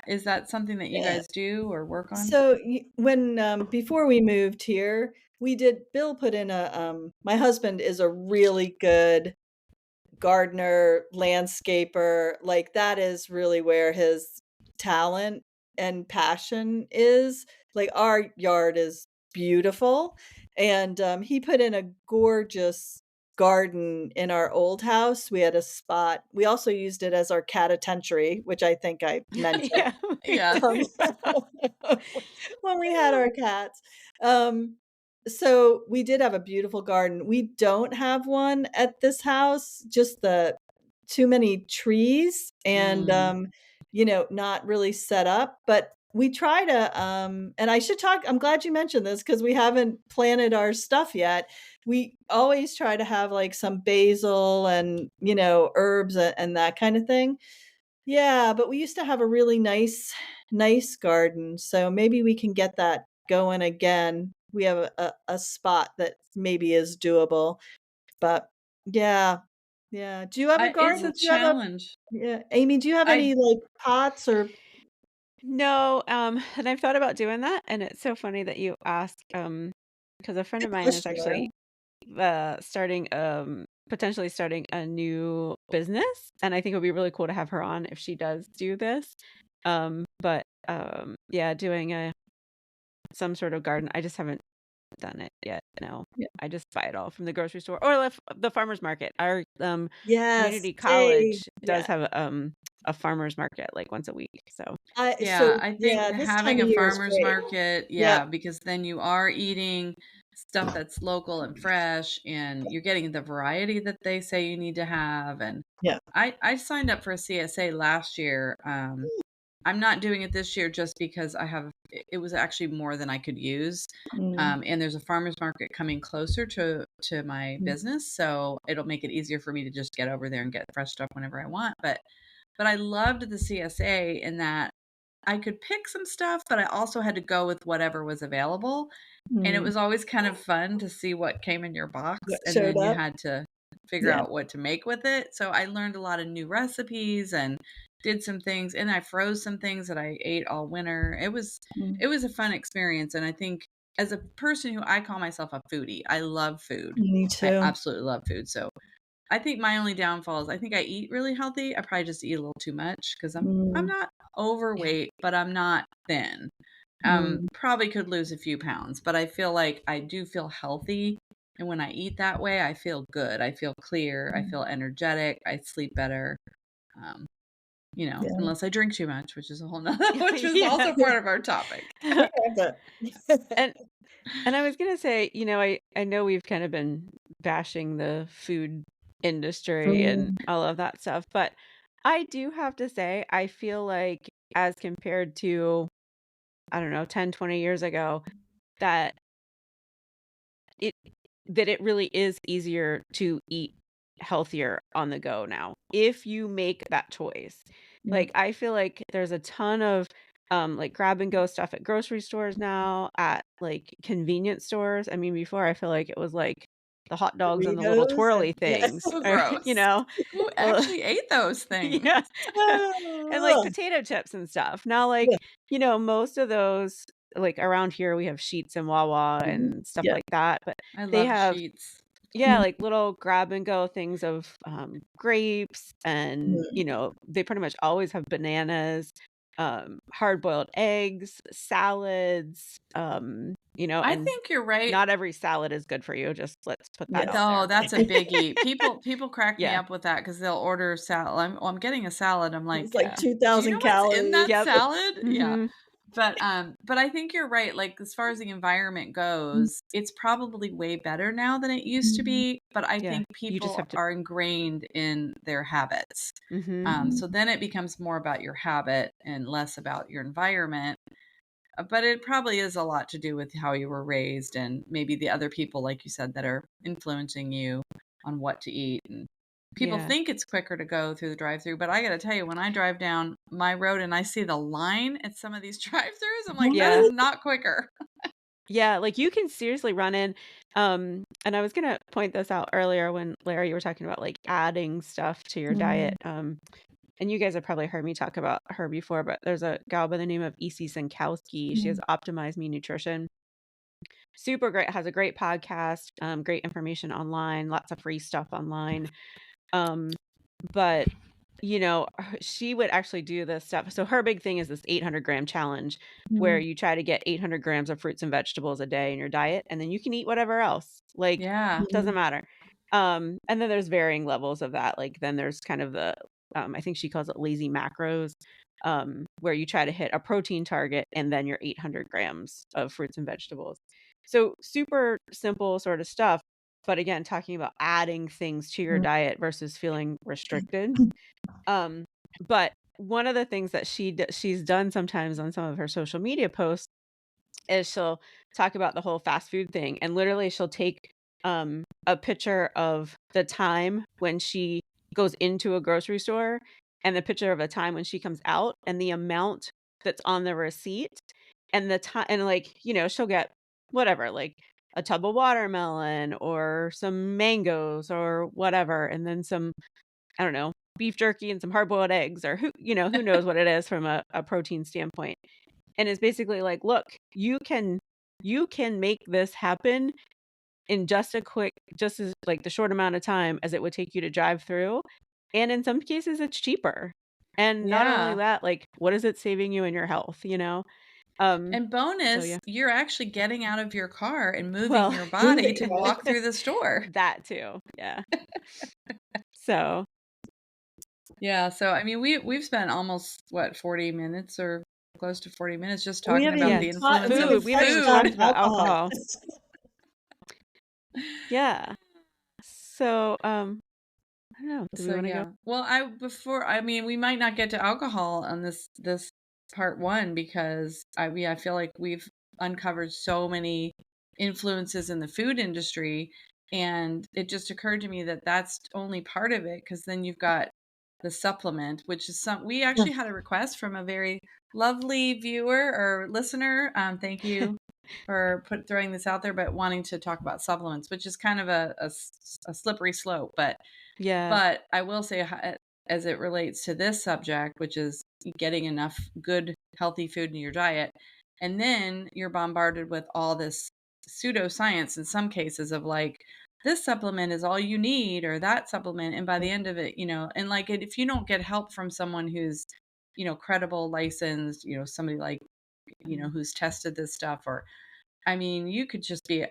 Is that something that you Yeah. guys do or work on? So when before we moved here, we did. Bill put in a. My husband is a really good gardener, landscaper. Like that is really where his talent and passion is. Like our yard is beautiful, and he put in a gorgeous garden in our old house. We had a spot. We also used it as our catitentiary, which I think I mentioned Yeah, me Yeah. um, too. when we had our cats. Um, so we did have a beautiful garden. We don't have one at this house, just the too many trees and Mm. not really set up, but we try to and I should talk I'm glad you mentioned this because we haven't planted our stuff yet. We always try to have like some basil and, herbs and that kind of thing. Yeah, but we used to have a really nice garden, so maybe we can get that going again. We have a spot that maybe is doable, but yeah, yeah. Do you have a It's garden? a Do you have a challenge. Yeah, Amy, do you have I any, like, pots or No, and I've thought about doing that, and it's so funny that you ask, because a friend good of mine is actually question, starting potentially starting a new business, and I think it would be really cool to have her on if she does do this. But yeah, doing a some sort of garden. I just haven't done it yet. No. yeah. I just buy it all from the grocery store or the farmers market. Our Yes, community same, college yeah. does have a farmers market like once a week. So, Yeah, I think Yeah, this time having of a year is farmer's great. market, Yep, yeah, because then you are eating stuff that's local and fresh and you're getting the variety that they say you need to have. And yeah. I signed up for a CSA last year. I'm not doing it this year just because it was actually more than I could use. Mm, And there's a farmer's market coming closer to my mm, business, so it'll make it easier for me to just get over there and get fresh stuff whenever I want. But I loved the CSA in that I could pick some stuff, but I also had to go with whatever was available. And it mm. was always kind of fun to see what came in your box, What and showed then you up? had to figure Yeah, out what to make with it. So I learned a lot of new recipes and did some things, and I froze some things that I ate all winter. mm. It was a fun experience, and I think as a person who I call myself a foodie, I love food. Me I too. absolutely love food. So I think my only downfall is I think I eat really healthy. I probably just eat a little too much because I'm Mm, not yeah. overweight, but I'm not thin. mm, Probably could lose a few pounds, but I feel like I do feel healthy. And when I eat that way, I feel good. I feel clear. I mm. feel energetic. I sleep better. Um, Yeah. unless I drink too much, which is a whole nother, which was Yeah. also part of our topic. But And And I was gonna say, I know we've kind of been bashing the food industry and Mm, all of that stuff, but I do have to say, I feel like as compared to, I don't know, 10, 20 years ago, that it that it really is easier to eat healthier on the go now if you make that choice. yep. Like I feel like there's a ton of like grab and go stuff at grocery stores now, at like convenience stores. I mean, before I feel like it was like the hot dogs and the little Doritos and twirly yeah. things So or gross. Who well, actually ate those things? yeah. And, like, Ugh. potato chips and stuff. Now, Yeah. like, most of those like, around here, we have Sheetz and Wawa Mhm. and stuff Yeah. like that, but I they love have sheets. yeah, Mhm. like, little grab and go things of, grapes and, they pretty much always have bananas, hard-boiled eggs, salads, I and think you're right. not every salad is good for you, just let's put that Yes. out Oh, there. that's a biggie. People crack me Yeah, up with that because 'cause they'll order salad. I'm getting a salad. I'm It's like, like yeah. "Do you know 2,000 what's in that calories. Yep. salad?" Yeah. Mhm. But I think you're right, like, as far as the environment Mhm. goes, it's probably way better now than it used to Mhm. be, but I Yeah. think You just people have to are ingrained in their habits. mhm. So then it becomes more about your habit and less about your environment. But it probably is a lot to do with how you were raised and maybe the other people, like you said, that are influencing you on what to eat. And people Yeah. think it's quicker to go through the drive-through, but I got to tell you, when I drive down my road and I see the line at some of these drive-throughs, I'm like, that Yeah. is not quicker. Yeah, like, you can seriously run in, and I was gonna point this out earlier when, Larry, you were talking about, like, adding stuff to your diet, Mhm. and you guys have probably heard me talk about her before, but there's a gal by the name of Isi Sinkowski. She has Mhm. Optimize Me Nutrition. Super great, has a great podcast, great information online, lots of free stuff online. Um, but, she would actually do this stuff. So her big thing is this 800-gram challenge where Mhm. you try to get 800 grams of fruits and vegetables a day in your diet, and then you can eat whatever else. Like, Yeah. doesn't Mhm. matter. And then there's varying levels of that. Like, then there's kind of the, I think she calls it lazy macros, where you try to hit a protein target and then your 800 grams of fruits and vegetables. So super simple sort of stuff. But again, talking about adding things to your diet versus feeling restricted. Um, but one of the things that she's done sometimes on some of her social media posts is she'll talk about the whole fast food thing, and literally she'll take a picture of the time when she goes into a grocery store and the picture of a time when she comes out and the amount that's on the receipt and the time, and like, she'll get whatever, like a tub of watermelon or some mangoes or whatever, and then some, I don't know, beef jerky and some hard boiled eggs, or who knows what it is from a protein standpoint. And it's basically like, look, you can make this happen in just as like the short amount of time as it would take you to drive through. And in some cases it's cheaper. And not only Yeah. that, like, what is it saving you in your health? And So bonus, yeah. you're actually getting out of your car and moving Well, your body to Moving, right? walk through the store. that too. Yeah. So, Yeah, so I mean, we've spent almost what 40 minutes or close to 40 minutes just We talking haven't about yeah. even the influence we of haven't Food. We haven't even touched on talked food. about alcohol. alcohol. Yeah. So, I don't know. Do we So want to go? yeah. Well, I mean, we might not get to alcohol on this part one because I feel like we've uncovered so many influences in the food industry, and it just occurred to me that that's only part of it because then you've got the supplement, which is some we actually had a request from a very lovely viewer or listener. Thank you for throwing this out there, but wanting to talk about supplements, which is kind of a slippery slope, Yeah. but I will say, as it relates to this subject, which is getting enough good, healthy food in your diet, and then you're bombarded with all this pseudoscience in some cases of like, this supplement is all you need, or that supplement. And by the end of it, and like if you don't get help from someone who's, credible, licensed, somebody like, Mhm. who's tested this stuff, or I mean, you could just be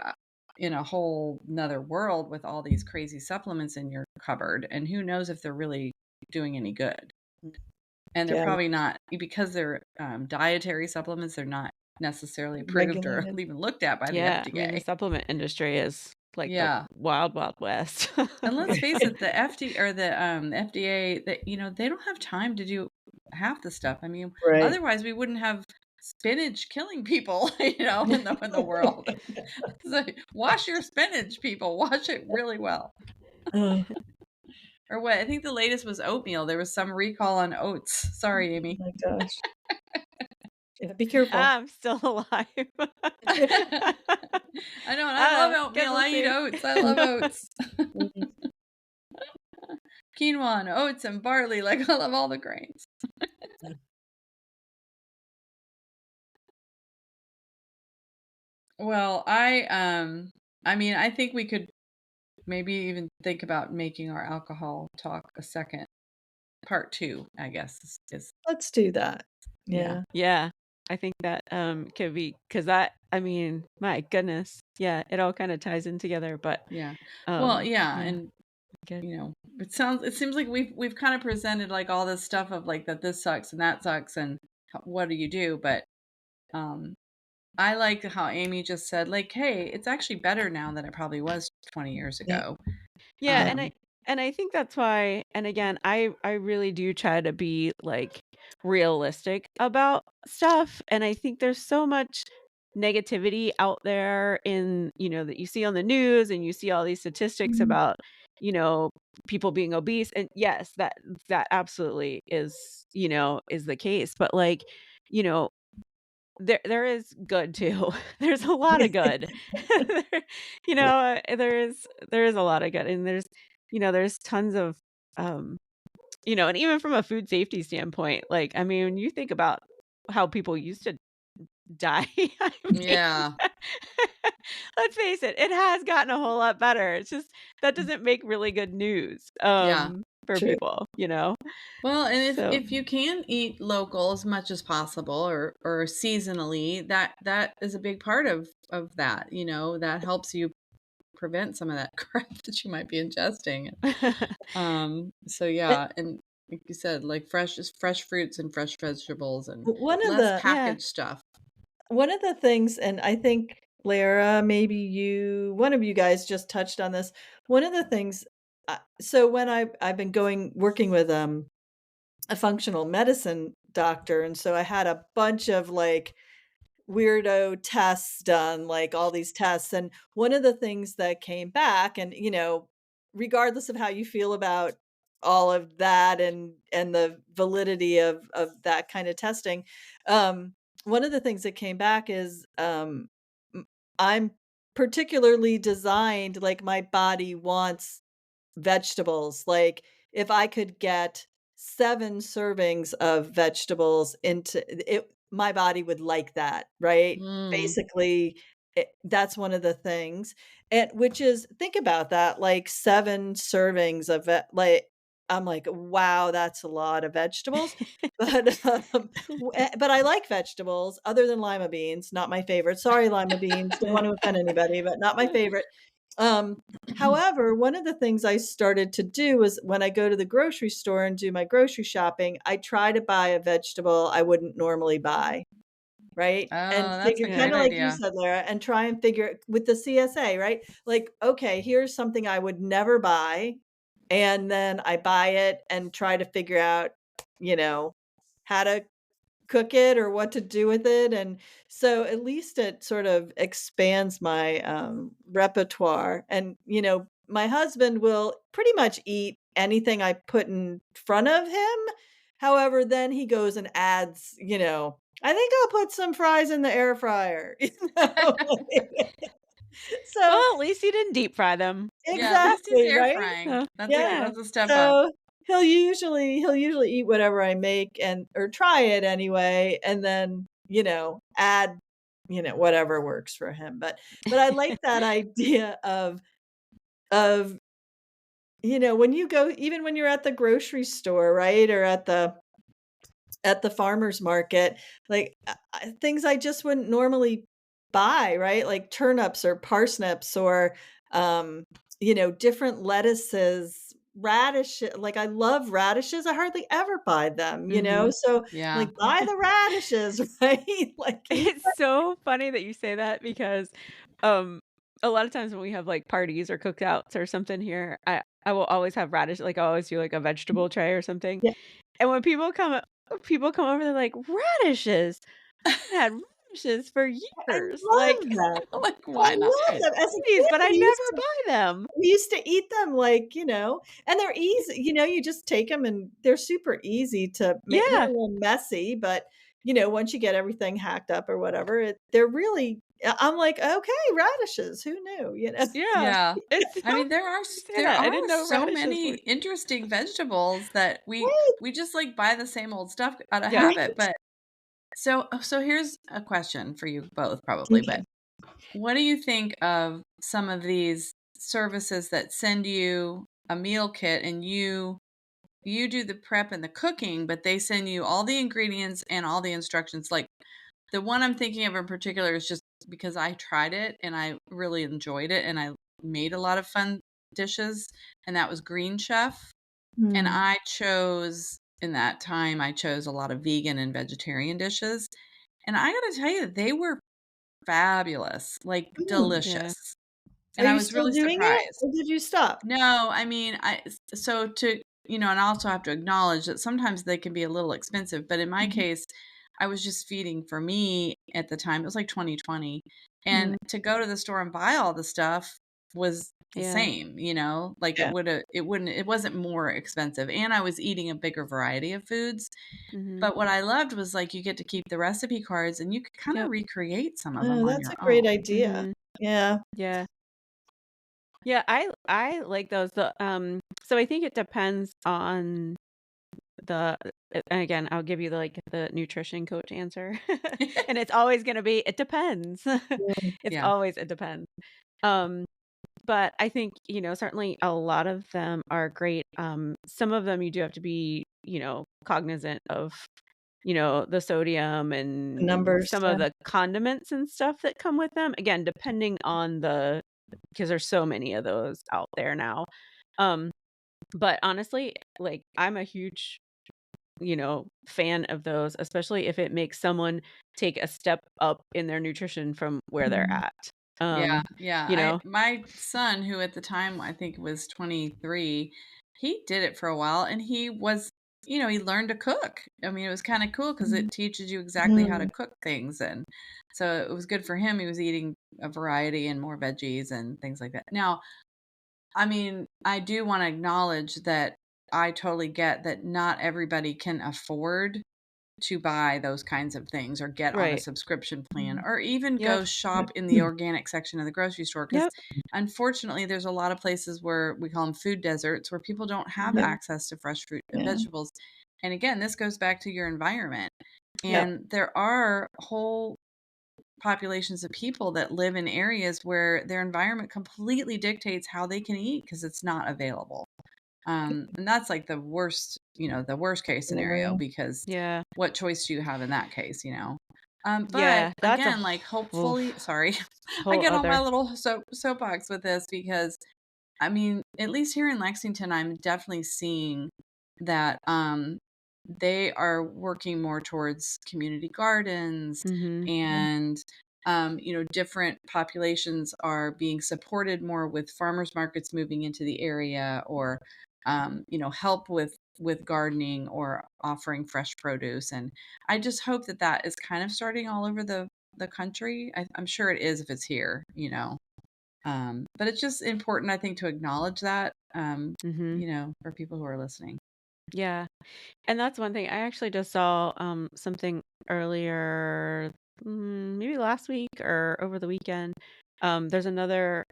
in a whole another world with all these crazy supplements in your cupboard, and who knows if they're really doing any good. And they're Yeah. probably not because they're dietary supplements. They're not necessarily approved or Regulated. even looked at by the Yeah, I mean, the FDA. supplement industry is like the Yeah. wild, wild west. And let's face it, the FD or the FDA, that they don't have time to do half the stuff. I mean, Right. otherwise we wouldn't have spinach killing people, in the world. So wash your spinach, people. Wash it really well. Oh Or what? I think the latest was oatmeal. There was some recall on oats. Sorry, Amy. my gosh. Yeah, be careful. I'm still alive. I know, and I love Guess oatmeal. we'll I eat see. oats. I love oats. Mm. Quinoa and oats and barley. Like, I love all the grains. Well, I mean, I think we could maybe even think about making our alcohol talk a second part 2, I guess is Let's do that. yeah. Yeah. Yeah, I think that could be because I mean, my goodness, yeah, it all kind of ties in together. But Yeah. Well, yeah, yeah, and good. it seems like we've kind of presented like all this stuff of like that this sucks and that sucks and what do you do? But um I like how Amy just said, like, hey, it's actually better now than it probably was 20 years Yeah. ago. Yeah, Yeah. Um, and I think that's why. And again, I really do try to be like realistic about stuff. And I think there's so much negativity out there in that you see on the news, and you see all these statistics Mhm. about you know people being obese. And yes, that absolutely is the case. But like you know there is good too. There's a lot of good. There there is a lot of good, and there's tons of, um, and even from a food safety standpoint, like, I mean, when you think about how people used to die, I mean, yeah, let's face it, it has gotten a whole lot better. It's just that doesn't make really good news, yeah. for True. people, Well, and So if you can eat local as much as possible or seasonally, that is a big part of that. That helps you prevent some of that crap that you might be ingesting. So Eh, yeah, and like you said, like fresh fruits and fresh vegetables and one of less the yeah. packaged stuff. one of the things, and I think Lara, maybe one of you guys just touched on this. One of the things, so when I've been working with a functional medicine doctor, and so I had a bunch of like weirdo tests done, like all these tests. And one of the things that came back, and regardless of how you feel about all of that and the validity of that kind of testing, one of the things that came back is m- I'm particularly designed, like my body wants vegetables. Like, if I could get 7 servings of vegetables into it, my body would like that, right? Mm, Basically, that's one of the things, and which is, think about that, like 7 servings of like, I'm like, "Wow, that's a lot of vegetables." But, but I like vegetables other than lima beans, not my favorite. Sorry, lima beans, don't want to offend anybody, but not my favorite. Um, However, one of the things I started to do is when I go to the grocery store and do my grocery shopping, I try to buy a vegetable I wouldn't normally buy, right? And oh, that's figure, a kind great of like you idea. said, Lara, and try and figure with the CSA, right? Like, okay, here's something I would never buy. And then I buy it and try to figure out, you know, how to cook it or what to do with it. And so at least it sort of expands my repertoire. And my husband will pretty much eat anything I put in front of him. However, then he goes and adds, I think I'll put some fries in the air fryer. So Well, at least you didn't deep fry them. Yeah, at least he's exactly, air right? frying. So, That's a Yeah. yeah. that's a step up. So he'll usually eat whatever I make, and or try it anyway, and then, add, whatever works for him. But I like that idea of, when you go, even when you're at the grocery store, right? Or at the farmer's market, like, things I just wouldn't normally buy, right? Like turnips or parsnips or, different lettuces, radish, like, I love radishes, I hardly ever buy them, you know? Mhm. So, Yeah. like, buy the radishes, right? Like, eat It's so funny that you say that because, um, a lot of times when we have, like, parties or cookouts or something here, I will always have radish, like, I always do, like, a vegetable tray or something, yeah, and when people come over, they're like, "Radishes? I haven't had radishes for I years." Like, love them. Like, I why not? love them. As a "Please, kid, but I never buy them." we used to eat them, like, and they're easy, you just take them and they're super easy to make. They're a Yeah, little messy, but, once you get everything hacked up or whatever, they're really I'm like, "Okay, radishes, who knew?" yeah. Yeah. It's so I mean, funny you say that. I didn't know so radishes many were interesting vegetables that Right, we just like buy the same old stuff out of Yeah. habit. right. But so here's a question for you both probably, but Okay. what do you think of some of these services that send you a meal kit and you do the prep and the cooking, but they send you all the ingredients and all the instructions? Like the one I'm thinking of in particular is just because I tried it and I really enjoyed it and I made a lot of fun dishes, and that was Green Chef. And Mm, I chose in that time I chose a lot of vegan and vegetarian dishes. And I got to tell you, they were fabulous, like Yeah. delicious. Are And I you was still really doing it, surprised. or did you stop? No, I mean, so to, and I also have to acknowledge that sometimes they can be a little expensive, but in my Mhm, case, I was just feeding for me at the time. It was like 2020. And mm, to go to the store and buy all the stuff was the Yeah. same, like yeah. it wasn't more expensive. And I was eating a bigger variety of foods. Mhm. But what I loved was like you get to keep the recipe cards and you could kind of Yep. recreate some of them Oh, on that's a your great own. idea. Mhm. Yeah. Yeah. Yeah, I like those. So I think it depends on and again, I'll give you the nutrition coach answer. And it's always gonna be, "It depends." Yeah. It's Yeah. always, "It depends." Um, but I think, certainly a lot of them are great. Some of them you do have to be, cognizant of, the sodium The and numbers, some yeah. of the condiments and stuff that come with them. Again, depending on because there's so many of those out there now. Um, but honestly, like, I'm a huge, fan of those, especially if it makes someone take a step up in their nutrition from where they're Mhm. at. Yeah, Um, yeah. you know? My son, who at the time I think was 23, he did it for a while and he learned to cook. I mean, it was kind of cool because Mhm. it teaches you exactly how to Mhm. cook things. And so it was good for him. He was eating a variety and more veggies and things like that. Now, I mean, I do want to acknowledge that I totally get that not everybody can afford to buy those kinds of things or get on a Right. subscription plan Mhm. or even Yep. go Yep. shop in the organic section of the grocery store because Yep. unfortunately there's a lot of places where we call them food deserts where people don't have Yep. Mhm. access to fresh fruit and Yeah. vegetables. And again, this goes back to your environment. Yep. Yep. And there are whole populations of people that live in areas where their environment completely dictates how they can eat because it's not available. And that's like the worst case scenario Scenario. because Yeah. what choice do you have in that case, But Yeah, that's again, like hopefully, oof, sorry, I whole get on my other little soapbox with this because I mean, at least here in Lexington, I'm definitely seeing that they are working more towards community gardens Mhm. and different populations are being supported more with farmers markets moving into the area or help with gardening or offering fresh produce. And I just hope that that is kind of starting all over the country. I'm sure it is if it's here. But it's just important, I think, to acknowledge that, Mhm. for people who are listening. Yeah. And that's one thing. I actually just saw something earlier, maybe last week or over the weekend. There's another.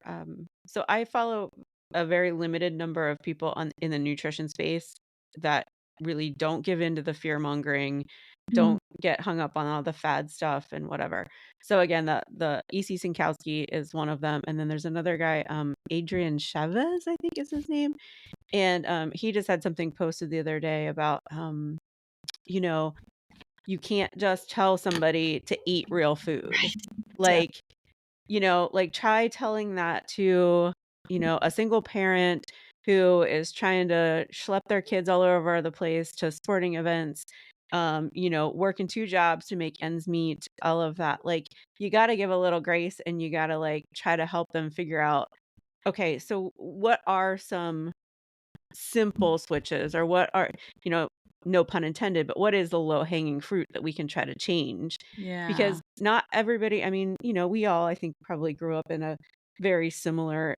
So I follow a very limited number of people in the nutrition space that really don't give in to the fear mongering, Mm. don't get hung up on all the fad stuff and whatever. So again, the EC Sinkowski is one of them, and then there's another guy, Adrian Chavez, I think is his name, and he just had something posted the other day about you know, you can't just tell somebody to eat real food. Yeah. Like, like try telling that to, a single parent who is trying to schlep their kids all over the place to sporting events, working 2 jobs to make ends meet, all of that. Like, you gotta give a little grace and you gotta, like, try to help them figure out, okay, so what are some simple switches, or what are, you know, no pun intended, but what is the low-hanging fruit that we can try to change? Yeah. Because not everybody, I mean, we all, I think, probably grew up in a very similar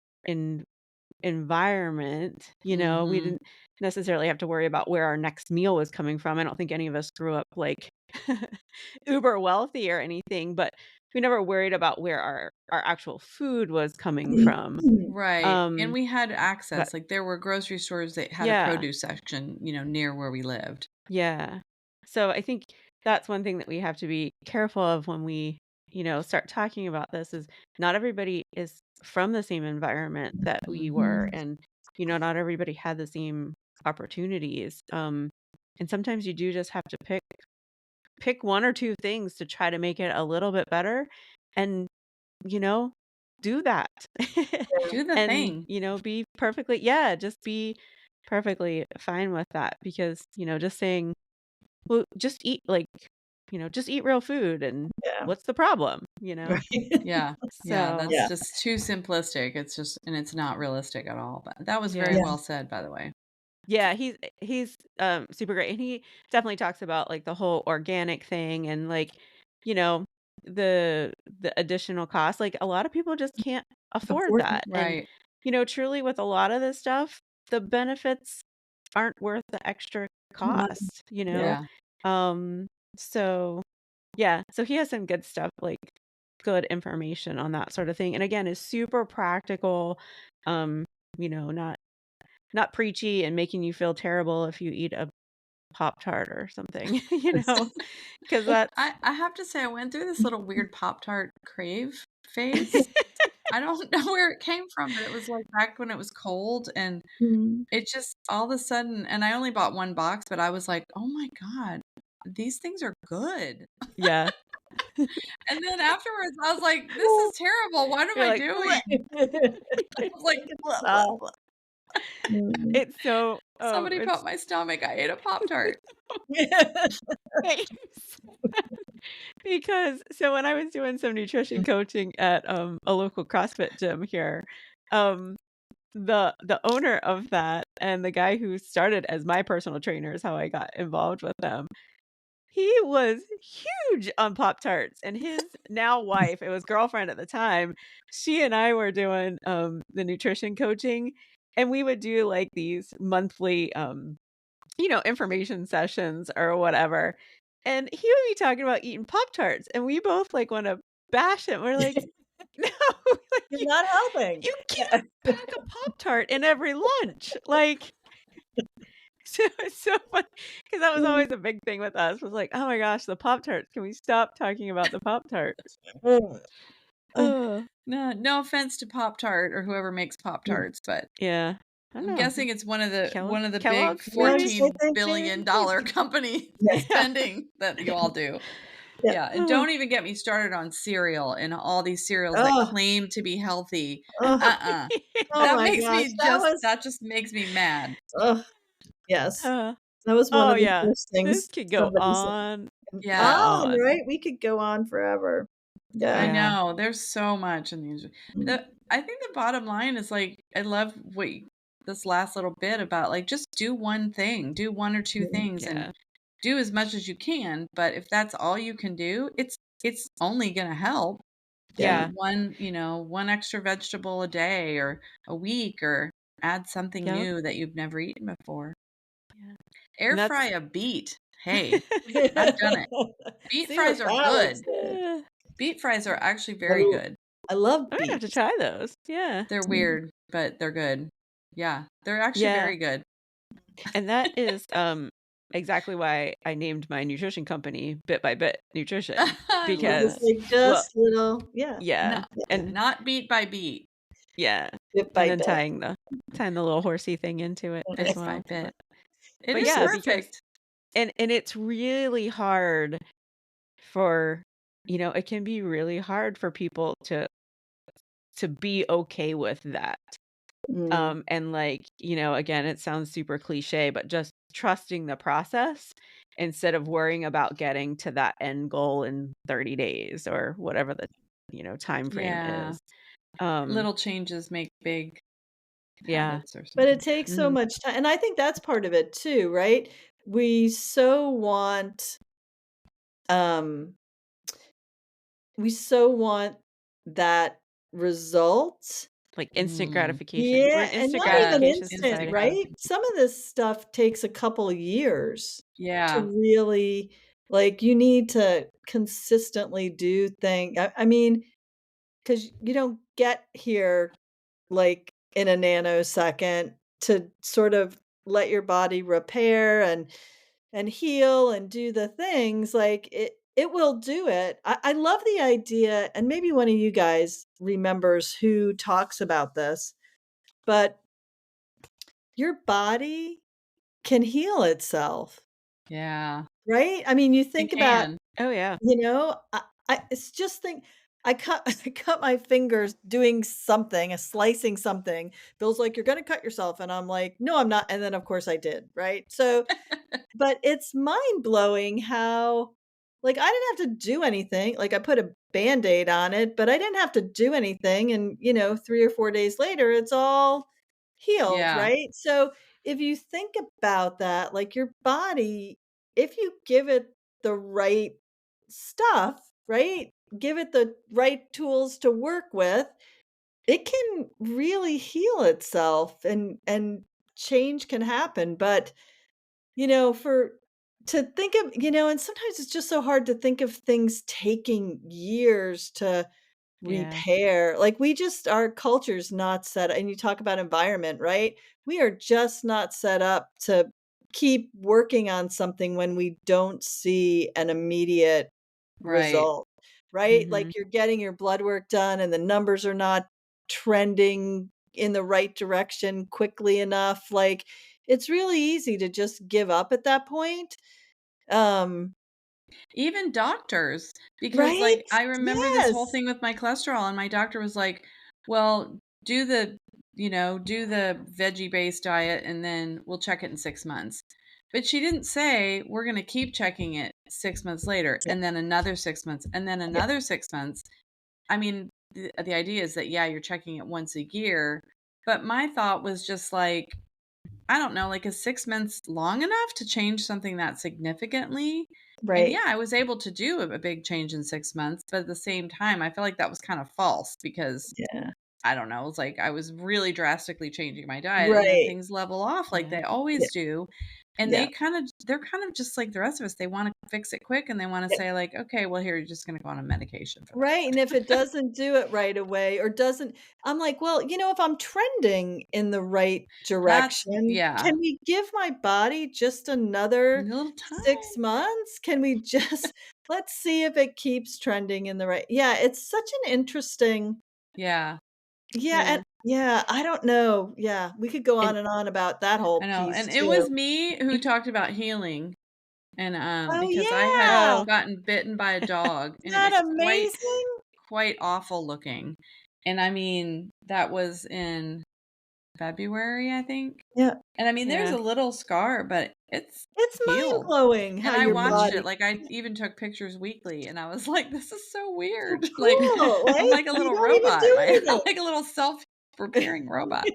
environment. We Mhm. didn't necessarily have to worry about where our next meal was coming from. I don't think any of us grew up like uber wealthy or anything, but we never worried about where our actual food was coming from. Right. And Um, we had but access. Like there were grocery stores that had a yeah, produce section, near where we lived. yeah. So I think that's one thing that we have to be careful of when we, start talking about this, is not everybody is from the same environment that we were, Mhm. and not everybody had the same opportunities. And sometimes you do just have to pick one or two things to try to make it a little bit better, and you know do that. Do the And thing. be perfectly, yeah, just be perfectly fine with that, because just saying, well, just eat, like, just eat real food, and Yeah. what's the problem, Right. Yeah. Yeah, So, that's Yeah. just too simplistic. It's just and it's not realistic at all. But that was very yeah. Yeah. well said, by the way. Yeah, he's super great, and he definitely talks about, like, the whole organic thing, and, like, you know, the additional cost. Like, a lot of people just can't afford Afford that, and, Right. truly, with a lot of this stuff, the benefits aren't worth the extra money. cost, you know? Yeah. Yeah. Um, so yeah, so he has some good stuff, like, good information on that sort of thing, and again, is super practical, um, not preachy and making you feel terrible if you eat a Pop-Tart or something, because that's I have to say I went through this little weird Pop-Tart crave phase. I don't know where it came from, but it was, like, back when it was cold, and Mm. it just all of a sudden and I only bought 1 box, but I was like, "Oh my god, these things are good." yeah. And then afterwards, I was like, "This is terrible. What am You're I like, doing?" "Bleh." I was like, "Blah, blah, Stop. blah." Mm. It's so, Somebody put it's my stomach. I ate a Pop-Tart. thanks. Because so when I was doing some nutrition coaching at, a local CrossFit gym here, um, the owner of that, and the guy who started as my personal trainer, is how I got involved with them. He was huge on Pop-Tarts, and his now wife, it was girlfriend at the time, she and I were doing, the nutrition coaching, and we would do, like, these monthly, information sessions or whatever, and he would be talking about eating Pop-Tarts, and we both, like, wanna bash him. We're like, "No, like, You're you not helping. you get Yeah. a pack of Pop-Tart in every lunch." Like, so it's so funny, because that was Mm. always a big thing with us, was like, "Oh my gosh, the Pop-Tarts. Can we stop talking about the Pop-Tarts?" Mm. Uh, Ugh. No offense to Pop-Tart or whoever makes mm. Pop-Tarts, but Yeah. I don't I'm know. guessing it's one of the big Kellogg's, maybe? I think $14 billion company yeah. Yeah. spending that you all do. Yeah. Yeah, and don't even get me started on cereal and all these cereals that Oh, claim to be healthy. oh, Uh-uh. oh That my makes gosh. me just that just makes me mad. Oh, yes. Uh, That was one oh, of the yeah. first This things could go somebody said. on and Yeah. On, on. right? We could go on forever. I Yeah. Yeah. know, there's so much in these Mm. I think the bottom line is, like, I love this last little bit about, like, just do one thing, do 1 or 2 Mm. things and Yeah. do as much as you can, but if that's all you can do, it's only gonna help. Do Yeah. Yeah. one extra vegetable a day or a week or add something Yep. new that you've never eaten before. Yeah. Air And fry that's a beet. Hey, I've done it. Beet See what fries are that looks good. like. Beet fries are actually very Oh, good. I love I'm gonna have to beets. try those. Yeah. They're Mm. weird, but they're good. Yeah, they're actually Yeah. very good. And that is, exactly why I named my nutrition company Bit by Bit Nutrition, I It love was it. because, like well, just little, yeah, yeah, No, yeah, and not beat by beat, yeah, bit and by then bit. tying the little horsey thing into it as bit Mm. by well. bit. But It but is yeah, because, perfect. and it's really hard for, it can be really hard for people to be okay with that. Mm. And like, again, it sounds super cliche, but just trusting the process instead of worrying about getting to that end goal in 30 days or whatever the, time frame Yeah. is. Um, Little changes make big yeah. habits or But it something. takes so Mhm. much time, and I think that's part of it too, right? We so want, um we so want that result. Like instant Mm. gratification. We're Yeah, an and instant not even Yes, gratification instant, instant society. right? gratification. Some of this stuff takes a couple years to Yeah, really, like, you need to consistently do I mean, because you don't get here, like, in a nanosecond to sort of let your body repair and heal and do the things, like, it will do it. I love the idea, and maybe one of you guys remembers who talks about this, but your body can heal itself, yeah. right? I mean, you It think about, can. Oh, yeah. it's just think I cut I cut my fingers doing something, slicing something. Bill's like, "You're gonna cut yourself," and I'm like, "No, I'm not," and then, of course, I did, right? So, but it's mind-blowing how, like, I didn't have to do anything, like, I put a Band-Aid on it, but I didn't have to do anything, and, 3 or 4 days later, it's all healed, Yeah, right? So, if you think about that, like, your body, if you give it the right stuff, right? Give it the right tools to work with, it can really heal itself and change can happen, but for to think of, and sometimes it's just so hard to think of things taking years to Yeah. repair. Like, we just our culture's not set, and you talk about environment, right? We are just not set up to keep working on something when we don't see an immediate right. result, right? Mhm. Like, you're getting your blood work done and the numbers are not trending in the right direction quickly enough. Like, it's really easy to just give up at that point. Um, Even doctors, because, right? like, I remember this whole Yes. thing with my cholesterol, and my doctor was like, "Well, do the do the veggie-based diet, and then we'll check it in 6 months." But she didn't say, "We're gonna keep checking it 6 months later, Yeah. and then another 6 months, and then Yeah. another 6 months." I mean, the idea is that, yeah, you're checking it once a year, but my thought was just like, I don't know, like, is 6 months long enough to change something that significantly? And Right. yeah, I was able to do a big change in 6 months, but at the same time, I feel like that was kind of false because Yeah. I don't know, it's like I was really drastically changing my diet and then Right. things level off like Yeah. they Yeah. always do. And Yeah. they're kind of just like the rest of us. They want to fix it quick and they want to say like, okay, well here you're just going to go on a medication for Right, and if it doesn't do it right away or doesn't, I'm like, "Well, if I'm trending in the right that. direction, Yeah. can we give my body just A another little time. 6 months? Can we just let's see if it keeps trending in the right." Yeah, it's such an interesting. Yeah. Yeah, Yeah. and yeah, I don't know. Yeah, we could go And on and on about that I whole know. piece And it too. was me who talked about healing. And, Oh, because I had yeah! oh, gotten bitten by a dog, Isn't and it was that quite amazing? quite awful looking. And I mean, that was in February, I think. Yeah. And I mean, there's yeah. a little scar, but it's It's healed. mind-blowing And how I your watched body it, like, I even took pictures weekly, and I was like, "This is so so weird." Like, cool, I'm right? like a You little don't even robot. do Like anything. like a little self-repairing robot.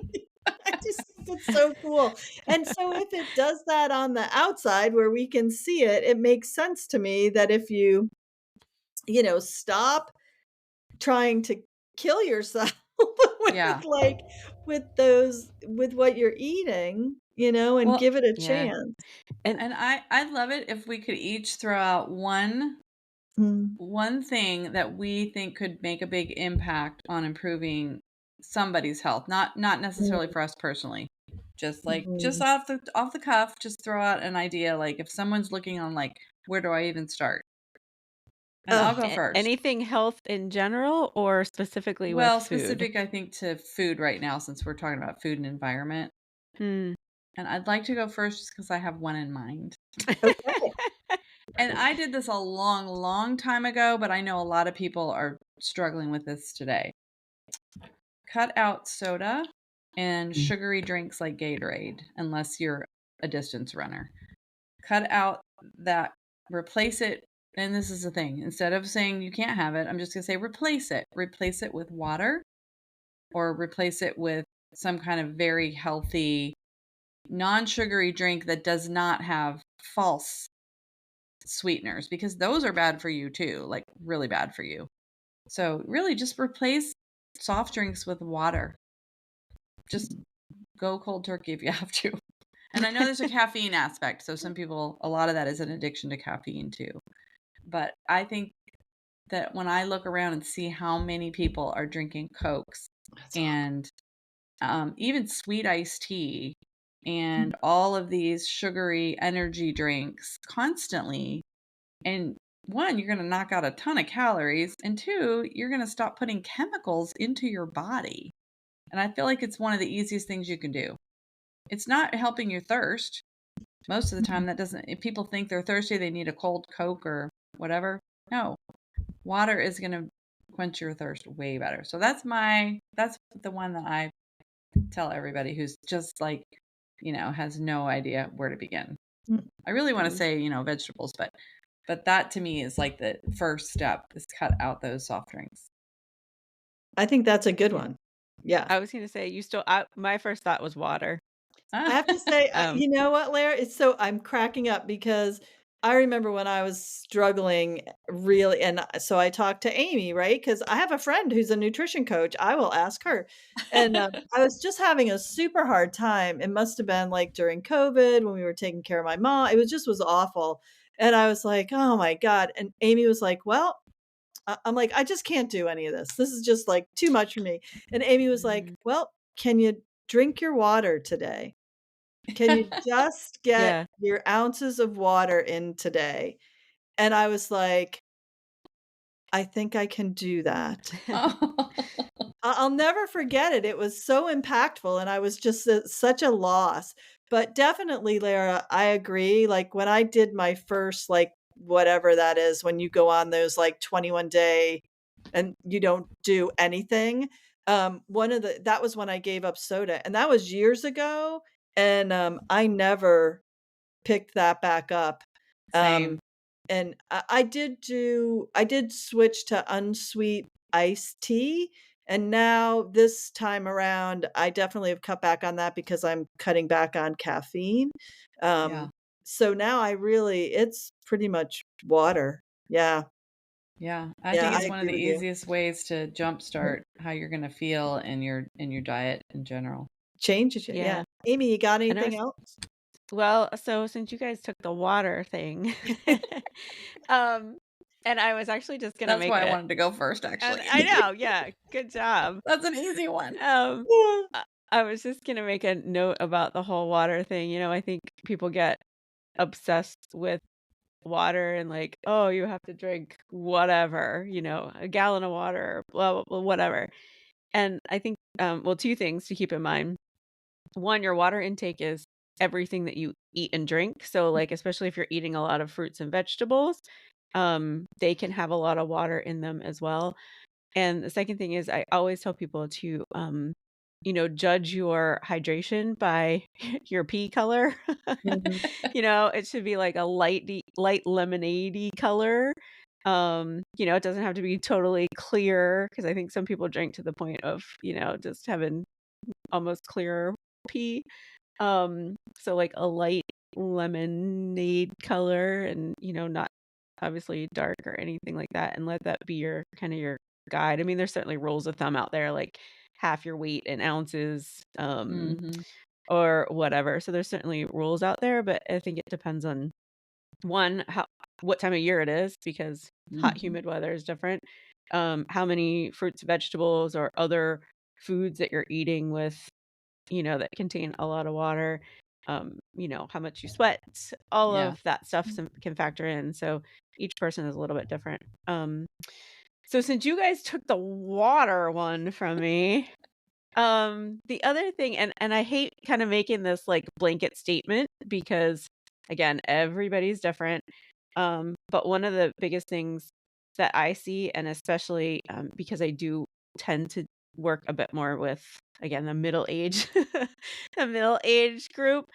I just think it's so cool. And so if it does that on the outside where we can see it, it makes sense to me that if you, stop trying to kill yourself Yeah. with like with what you're eating, and Well, give it a Yeah. chance. And and I'd love it if we could each throw out Mm, one thing that we think could make a big impact on improving somebody's health, not necessarily mm, for us personally. Just mhm. off the cuff, just throw out an idea like if someone's looking on like where do I even start? And I'll Oh, go first. anything health in general or specifically with Well, food? specific I think to food right now since we're talking about food and environment. Hmm. And I'd like to go first just because I have one in mind. okay. And I did this a long, long time ago, but I know a lot of people are struggling with this today. Cut out soda and sugary drinks like Gatorade, unless you're a distance runner. Cut out that, replace it. And this is the thing, instead of saying you can't have it, I'm just going to say replace it. Replace it with water, or replace it with some kind of very healthy, non-sugary drink that does not have false sweeteners, because those are bad for you too, like really bad for you. So really just replace soft drinks with water. Just go cold turkey if you have to. And I know there's a caffeine aspect. So some people, a lot of that is an addiction to caffeine too. But I think that when I look around and see how many people are drinking Cokes and even sweet iced tea and all of these sugary energy drinks constantly, and one, you're going to knock out a ton of calories, and two, you're going to stop putting chemicals into your body. And I feel like it's one of the easiest things you can do. It's not helping your thirst. Most of the time that doesn't, if people think they're thirsty, they need a cold Coke or whatever. No, water is going to quench your thirst way better. So that's the one that I tell everybody who's just like, has no idea where to begin. I really want to say, vegetables, but that to me is like the first step, is cut out those soft drinks. I think that's a good one. Yeah. I was going to say, my first thought was water. I have to say, Um, you know what, Lara? I'm cracking up because I remember when I was struggling really, and so I talked to Amy, right? Because I have a friend who's a nutrition coach. I will ask her. And I was just having a super hard time. It must have been like during COVID when we were taking care of my mom. It was awful. And I was like, oh my God. And Amy was like, well, I'm like, I just can't do any of this. This is just like too much for me. And Amy was like, well, can you drink your water today? Can you just get yeah. your ounces of water in today? And I was like, I think I can do that. Oh. I'll never forget it. It was so impactful, and I was just such a loss. But definitely, Lara, I agree. Like when I did my first, like whatever that is, when you go on those like 21-day and you don't do anything. That was when I gave up soda, and that was years ago. And I never picked that back up. Same. And I did switch to unsweet iced tea, and now this time around, I definitely have cut back on that because I'm cutting back on caffeine. Yeah. So now it's pretty much water. Yeah. Yeah. I Yeah, think I it's one of agree the with you. easiest ways to jumpstart how you're going to feel in your diet in general. Changes you. Yeah. Yeah. Amy, you got And anything else? well, so since you guys took the water thing, um, and I was actually just gonna That's make why I it, wanted to go first, and actually. I know, yeah, good job. That's an easy one. Yeah. I was just gonna make a note about the whole water thing. I think people get obsessed with water and like, oh, you have to drink whatever, a gallon of water, blah, blah, blah, whatever. And I think, well, two things to keep in mind. One, your water intake is everything that you eat and drink. So like, especially if you're eating a lot of fruits and vegetables, they can have a lot of water in them as well. And the second thing is I always tell people to, judge your hydration by your pee color. Mhm. It should be like a light lemonade color. It doesn't have to be totally clear because I think some people drink to the point of, just having almost clear pee. So like a light lemonade color and, not obviously dark or anything like that. And let that be your kind of your guide. I mean, there's certainly rules of thumb out there, like half your weight in ounces, Mm-hmm. or whatever. So there's certainly rules out there, but I think it depends on one, what time of year it is, because hot, humid weather is different. How many fruits, vegetables, or other foods that you're eating with, that contain a lot of water, how much you sweat, all Yeah. of that stuff can factor in. So each person is a little bit different. So since you guys took the water one from me, the other thing, and I hate kind of making this like blanket statement because again, everybody's different. But one of the biggest things that I see, and especially because I do tend to work a bit more with, again, the middle age, the middle age group,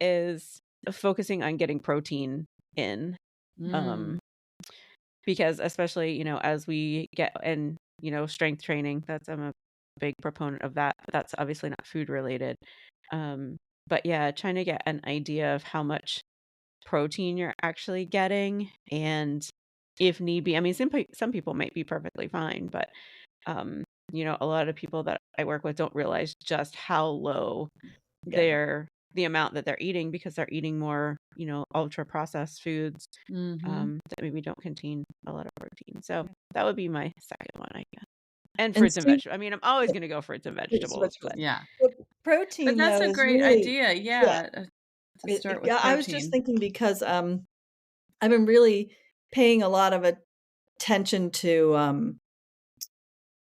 is focusing on getting protein in. Mm. Um, because especially, as we get in, strength training, I'm a big proponent of that. But that's obviously not food related. But yeah, trying to get an idea of how much protein you're actually getting, and if need be, I mean, some people might be perfectly fine, but um, a lot of people that I work with don't realize just how low Yeah. the amount that they're eating, because they're eating more, ultra processed foods Mm-hmm. that maybe don't contain a lot of protein. So that would be my second one, I guess. And And fruits and see, vegetables. I mean, I'm always going to go fruits and fruits, vegetables, but vegetables. Yeah. But But protein, that's though, a is great really, idea. yeah. Yeah. To start with Yeah, I was just protein. thinking because I've been really paying a lot of attention to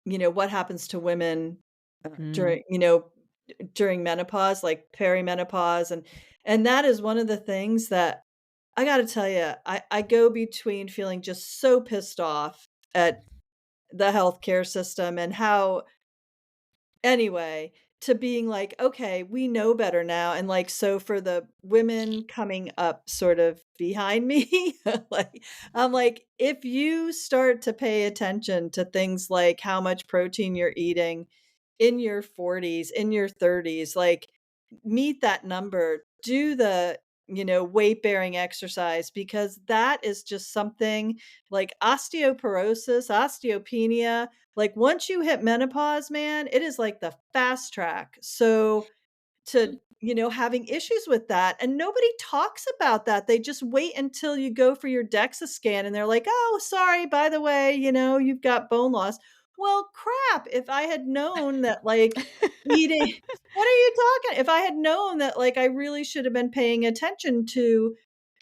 what happens to women mm, during menopause, like perimenopause, and that is one of the things that I got to tell you, I go between feeling just so pissed off at the healthcare system and how anyway, to being like, "Okay, we know better now," and, like, so for the women coming up sort of behind me, like, I'm like, "If you start to pay attention to things like how much protein you're eating in your 40s, in your 30s, like, meet that number, do the, weight-bearing exercise because that is just something like osteoporosis, osteopenia, like, once you hit menopause, man, it is like the fast track. So, to having issues with that, and nobody talks about that. They just wait until you go for your DEXA scan, and they're like, "Oh, sorry, by the way, you've got bone loss." Well, crap, if I had known that, like, eating what are you talking if I had known that, like, I really should have been paying attention to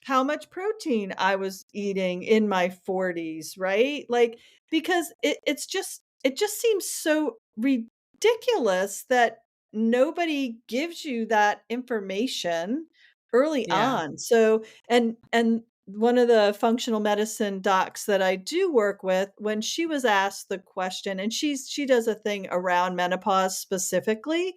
how much protein I was eating in my 40s, right? Like, because it just seems so ridiculous that nobody gives you that information early Yeah. on. So, and one of the functional medicine docs that I do work with, when she was asked the question, and she does a thing around menopause specifically,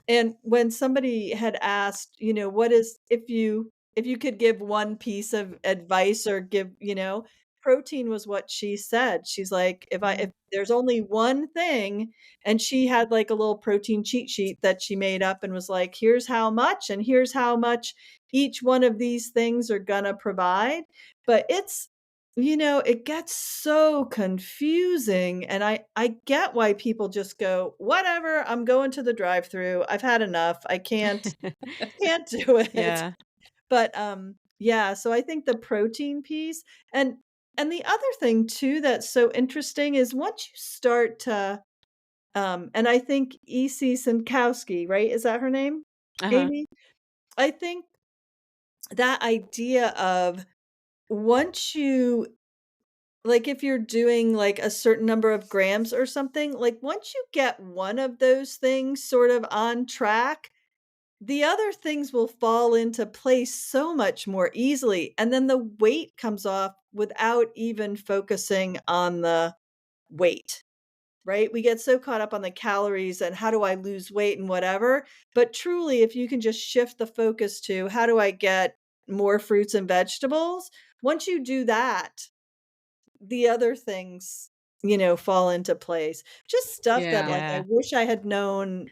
and when somebody had asked, what is if you could give one piece of advice or give, protein was what she said. She's like, if Mhm. there's only one thing, and she had like a little protein cheat sheet that she made up and was like, here's how much and here's how much each one of these things are gonna provide. But it gets so confusing, and I get why people just go, "Whatever, I'm going to the drive-through. I've had enough. I can't do it." yeah. But, yeah, so I think the protein piece and the other thing too that's so interesting is once you start to, and I think E.C. Sinkowski, right? Is that her name? Uh-huh. Amy? I think that idea of once you like, if you're doing, like, a certain number of grams or something, like, once you get one of those things sort of on track, the other things will fall into place so much more easily, and then the weight comes off without even focusing on the weight, right? We get so caught up on the calories and how do I lose weight and whatever, but truly, if you can just shift the focus to how do I get more fruits and vegetables, once you do that, the other things, fall into place. Just stuff that, Yeah. like, I Yeah. wish I had known,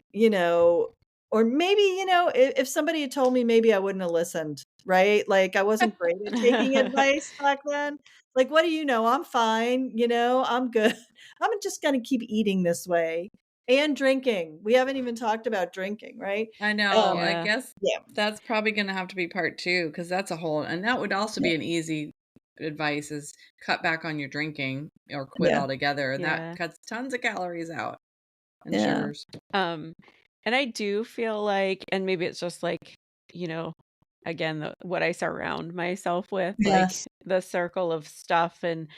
or maybe, if somebody had told me, maybe I wouldn't have listened, right? Like, I wasn't great at taking advice back then. Like, "What do you know? I'm fine, I'm good. I'm just gonna keep eating this way." And drinking. We haven't even talked about drinking, right? I know. I Yeah. guess Yeah, that's probably gonna have to be part 2 because that's a whole and that would also yeah, be an easy advice is cut back on your drinking or quit yeah, altogether, and that Yeah. cuts tons of calories out and yeah, sugars. Um, and I do feel like, and maybe it's just like, you know, again, what I surround myself with, like yes. the circle of stuff and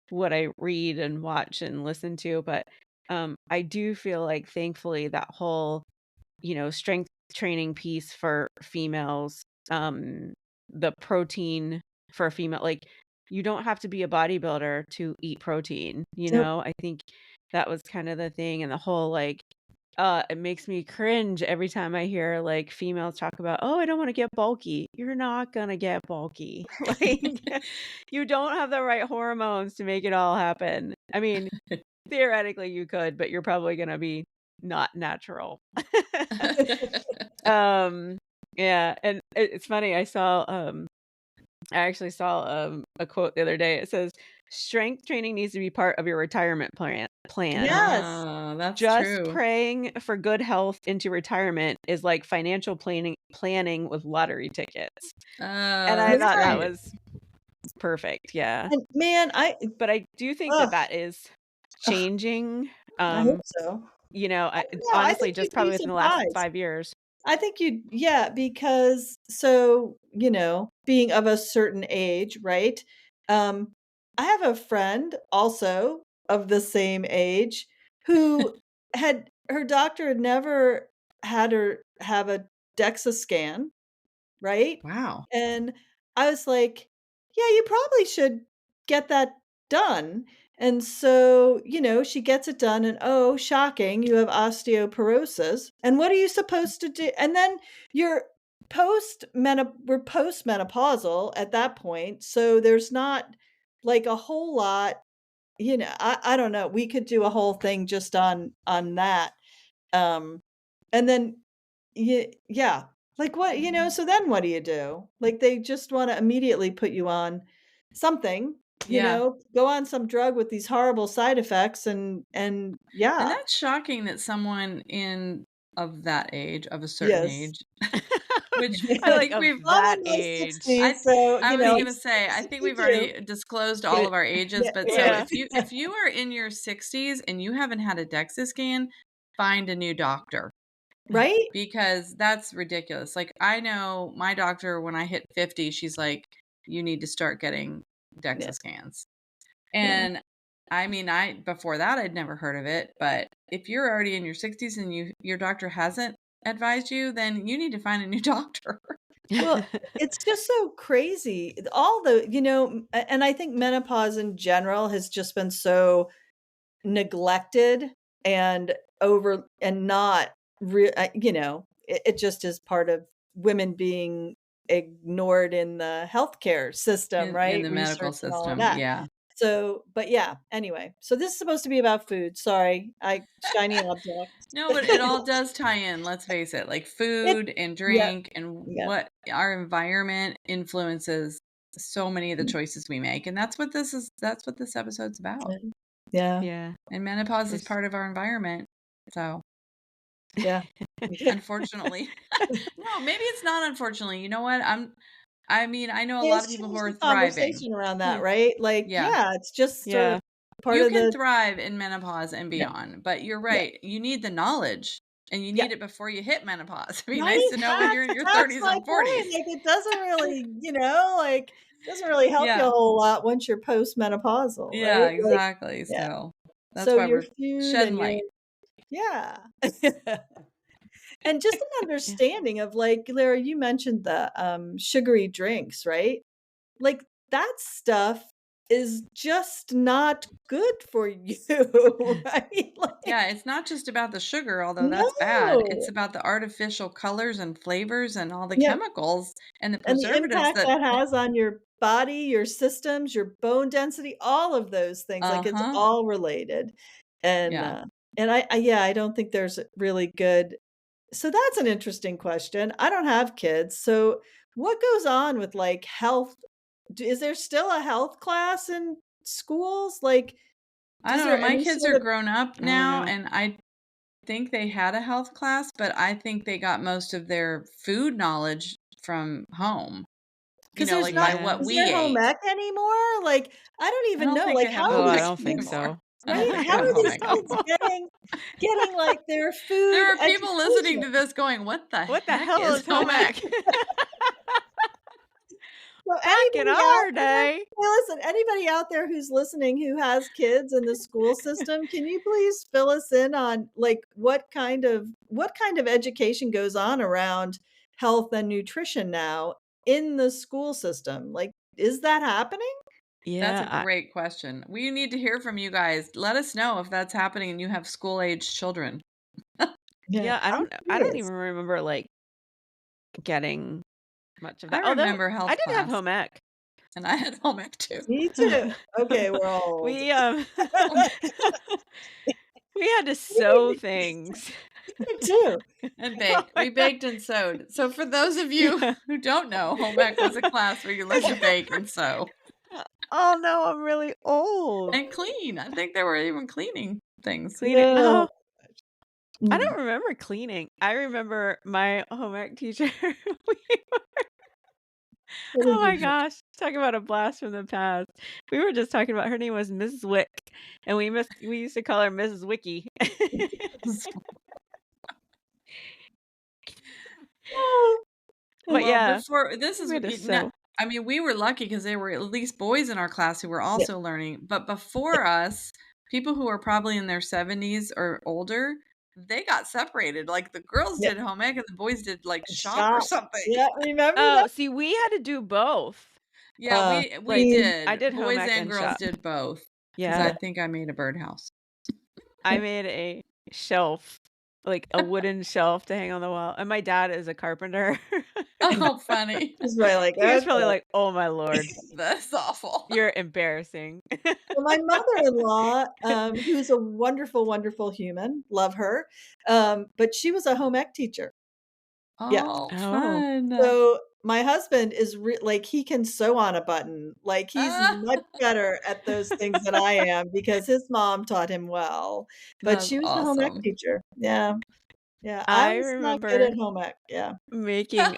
what I read and watch and listen to. But I do feel like, thankfully, that whole, strength training piece for females, the protein for a female, like, you don't have to be a bodybuilder to eat protein. Nope. I think That was kind of the thing, and the whole, like, it makes me cringe every time I hear, like, females talk about, "Oh, I don't wanna get bulky." You're not gonna get bulky. Like, you don't have the right hormones to make it all happen. I mean, theoretically, you could, but you're probably gonna be not natural. Um, yeah, and it's funny, I actually saw, a quote the other day. It says, "Strength training needs to be part of your retirement plan. Yes. Oh, that's Just true. praying for good health into retirement is like financial planning with lottery tickets." Oh, And I You're thought that's that right. great. was perfect, yeah. And man, But I do think that ugh, that is ugh, changing, I hope so. I I don't know, I honestly, think just you'd be probably within the last surprised. 5 years. I think yeah, because so, being of a certain age, right? Um, I have a friend also of the same age who her doctor had never had her have a DEXA scan, right? Wow. And I was like, "Yeah, you probably should get that done." And so, she gets it done and, oh, shocking, you have osteoporosis. And what are you supposed to do? And then you're we're postmenopausal at that point. So there's not like a whole lot, I don't know. We could do a whole thing just on that. Um, and then yeah. Like what, so then what do you do? Like they just wanna immediately put you on something, Yeah. go on some drug with these horrible side effects and And yeah. that's shocking that someone of that age, of a certain Yes. age, which I I like, think of we've I'm that in my age. 60s, I so, I was I'm gonna say, I think we've 62. already disclosed Get all it. of our ages, Yeah, but so Yeah. if you are in your 60s and you haven't had a DEXA scan, find a new doctor right? because that's ridiculous. Like I know my doctor when I hit 50, she's like, you need to start getting Yeah, DEXA scans. yeah. And I mean, I before that I'd never heard of it, but if you're already in your 60s and your doctor hasn't advised you, then you need to find a new doctor. Well, it's just so crazy. All the and I think menopause in general has just been so neglected and over and not it just is part of women being ignored in the healthcare system, In right? the medical Research and all of system, that. yeah. So, but yeah, anyway, so this is supposed to be about food. Sorry, I shiny object. No, but it all does tie in, let's face it, like It, food and yeah, drink and yeah, what our environment influences so many of the mm, choices we make. And that's what this episode's about. yeah, Yeah. And menopause is There's part of our environment. So, yeah, yeah. unfortunately. No, maybe it's not unfortunately. You know what? I mean, I know a lot It's of people who changed are the thriving. conversation around that, right? Like, Yeah. yeah, it's just sort of Yeah. part You of can the thrive in menopause and yeah, beyond, but you're yeah, right. You need the knowledge and you yeah. need it before you hit menopause. It'd be nice Right? to know when you're in your That's 30s my and 40s. point, like, it doesn't really, like, doesn't really help you a Yeah. whole lot once you're postmenopausal, Yeah, right? Like, exactly. yeah. So that's So why your we're food shedding and your light. yeah. And just an Yeah. understanding of, like, Lara, you mentioned the, sugary drinks, right? Like, that stuff is just not good for you, right? Yeah, Like, it's not just about the sugar, although that's bad. It's no. about the artificial colors and flavors and all the Yeah. chemicals and the And the preservatives impact that that has on your body, your systems, your bone density, all of those things, like, it's uh-huh. all related. And, Yeah. uh, and yeah, I don't think there's a really good so that's an interesting question. I don't have kids, so what goes on with, like, health? Is there still a health class in schools? Like, I is don't know. there My any kids sort are of grown up I don't now know. and I think they had a health class, but I think they got most of their food knowledge from home. You 'cause know, there's like not by Yeah. what is we there home ate. ec anymore? Like, I don't I even don't know, think like, they have how Oh, are home I these ec don't think kids anymore. so. I don't right? think they How have are home these ec kids anymore. getting, like, their food There are people listening education? to this going, "What the What the heck hell is is home home ec?" ec? So Back in anybody out our there day. hey, listen, anybody out there who's listening who has kids in the school system, can you please fill us in on, like, what kind of education goes on around health and nutrition now in the school system? Like, is that happening? Yeah, That's a great question. We need to hear from you guys. Let us know if that's happening and you have school-aged children. yeah, I I'm don't curious. even remember like getting much of I that. Although remember I health did have class, home ec. and I had home ec too. Me too. Okay, we're old. We we had to sew things. Me too. And bake. We baked and sewed. So for those of you Yeah. who don't know, home ec was a class where you learn to bake and sew Oh no, I'm really old. and clean. I think there were even cleaning things. Cleaning. No. I don't remember cleaning. I remember my home ec teacher. What Oh did my you do? gosh, talk about a blast from the past. We were just talking about her name was Mrs. Wick, and we used to call her Mrs. Wiki. But Well, yeah, before this is we had to it- sew. no, I mean, we were lucky because there were at least boys in our class who were Yeah. also learning. But before us, people who were probably in their 70s or older, they got separated. Like the girls Yeah. did home ec and the boys did like shop or Shop. something. Yeah, remember Oh, that? see, we had to do both. Yeah, we Like, did. I did home Boys ec and and girls shop. did both. Because Yeah, I think I made a birdhouse. I made a shelf, like a wooden shelf to hang on the wall. And my dad is a carpenter. Oh, funny. He's probably like, He was probably okay. like, "Oh my lord, That's awful. you're embarrassing." Well, my mother-in-law, who's a wonderful, wonderful human, love her, but she was a home ec teacher. Yeah. Oh, Oh. fun. So my husband is like he can sew on a button. Like he's much better at those things than I am because his mom taught him well. But That's she was a home ec awesome. teacher. Yeah. Yeah. I I was not good at remember home ec. Yeah. making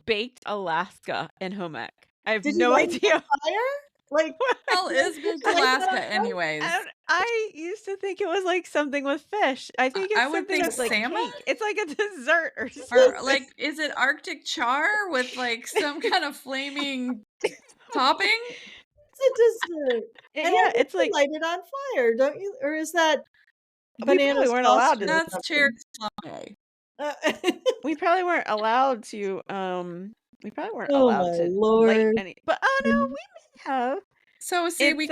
baked Alaska in home ec. I have Did you no light it idea. on fire? Like Hell is baked light that on Alaska fire? anyways. I used to think it was like something with fish. I think I it's would something think with like salmon? cake. It's like a dessert or Or something. like, is it Arctic char with like some kind of flaming topping? It's a dessert. And I Yeah, think it's you like light it on fire, don't you? Or is that we banana probably weren't allowed sausages to. or That's cherry something? slummy. We probably weren't allowed to. We probably weren't Oh allowed my to light lord. any. But oh no, we may have. So see, It's we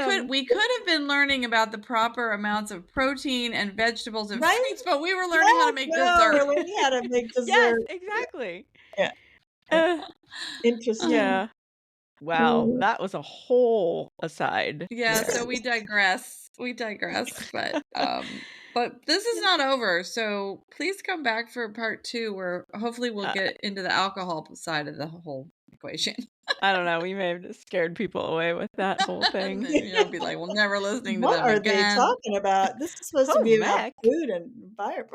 could have been learning about the proper amounts of protein and vegetables and Right? fruits, but we were learning how to make No, dessert. we're learning how to make Yes, dessert. exactly. Yeah. Uh, Interesting. yeah. Wow, Mm. that was a whole aside. Yeah, there. so we digress. But this is not over. So please come back for part 2 where hopefully we'll get into the alcohol side of the whole equation. I don't know. We may have just scared people away with that whole And thing. then, be like, we're never listening to What them are again. they talking about? This is supposed to be Home about ec? food and fire.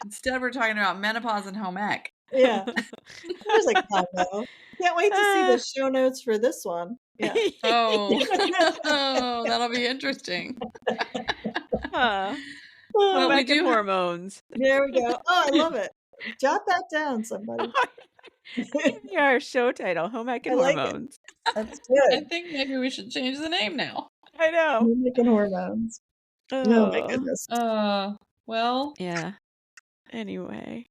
Instead, we're talking about menopause and home ec. Yeah. There's a combo. Can't wait to see the show notes for this one. Yeah. Oh, that'll be interesting. Home Well, we ec and do hormones. There we go. Oh, I love it. Jot that down, somebody. Maybe our show title, Home Ec and I like it. Hormones. That's I good. think maybe we should change the name now. I know. Making hormones. Oh my goodness. Well, Yeah. Anyway.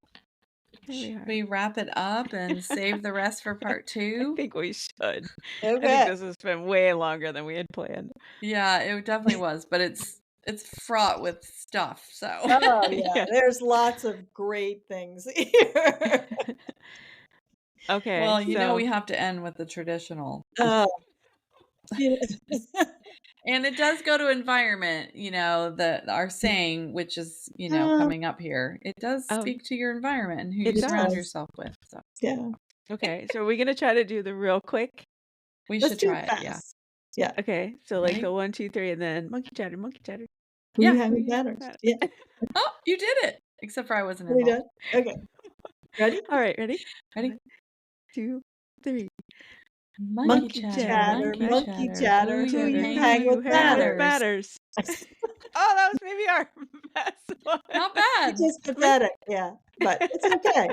should we wrap it up and save the rest for part I 2? think we should. I Okay. think this has been way longer than we had planned. Yeah, it definitely was, but it's fraught with stuff. So Oh yeah, there's lots of great things here. Okay. well, so we have to end with the traditional. Yeah. And it does go to environment, our saying, which is, coming up here. It does speak to your environment and who It you surround does. yourself with. So Yeah. Okay. So are we gonna try to do the real quick? we Let's should do try it it. fast. Yeah. Yeah. Okay. So like Ready? the 1, 2, 3, and then monkey chatter, monkey chatter. Who Yeah. you hang Who with you hang matters. with Yeah. Oh, you did it. Except for I wasn't Are we involved. done? Okay. Ready? All right. Ready? Ready? 1, 2, 3. Monkey chatter, monkey chatter. Who you hang with matters. Oh, that was maybe our best one. Not bad. It's just pathetic. Yeah, but it's okay.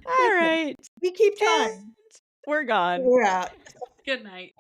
All right. We keep trying. We're gone. We're out. Good night.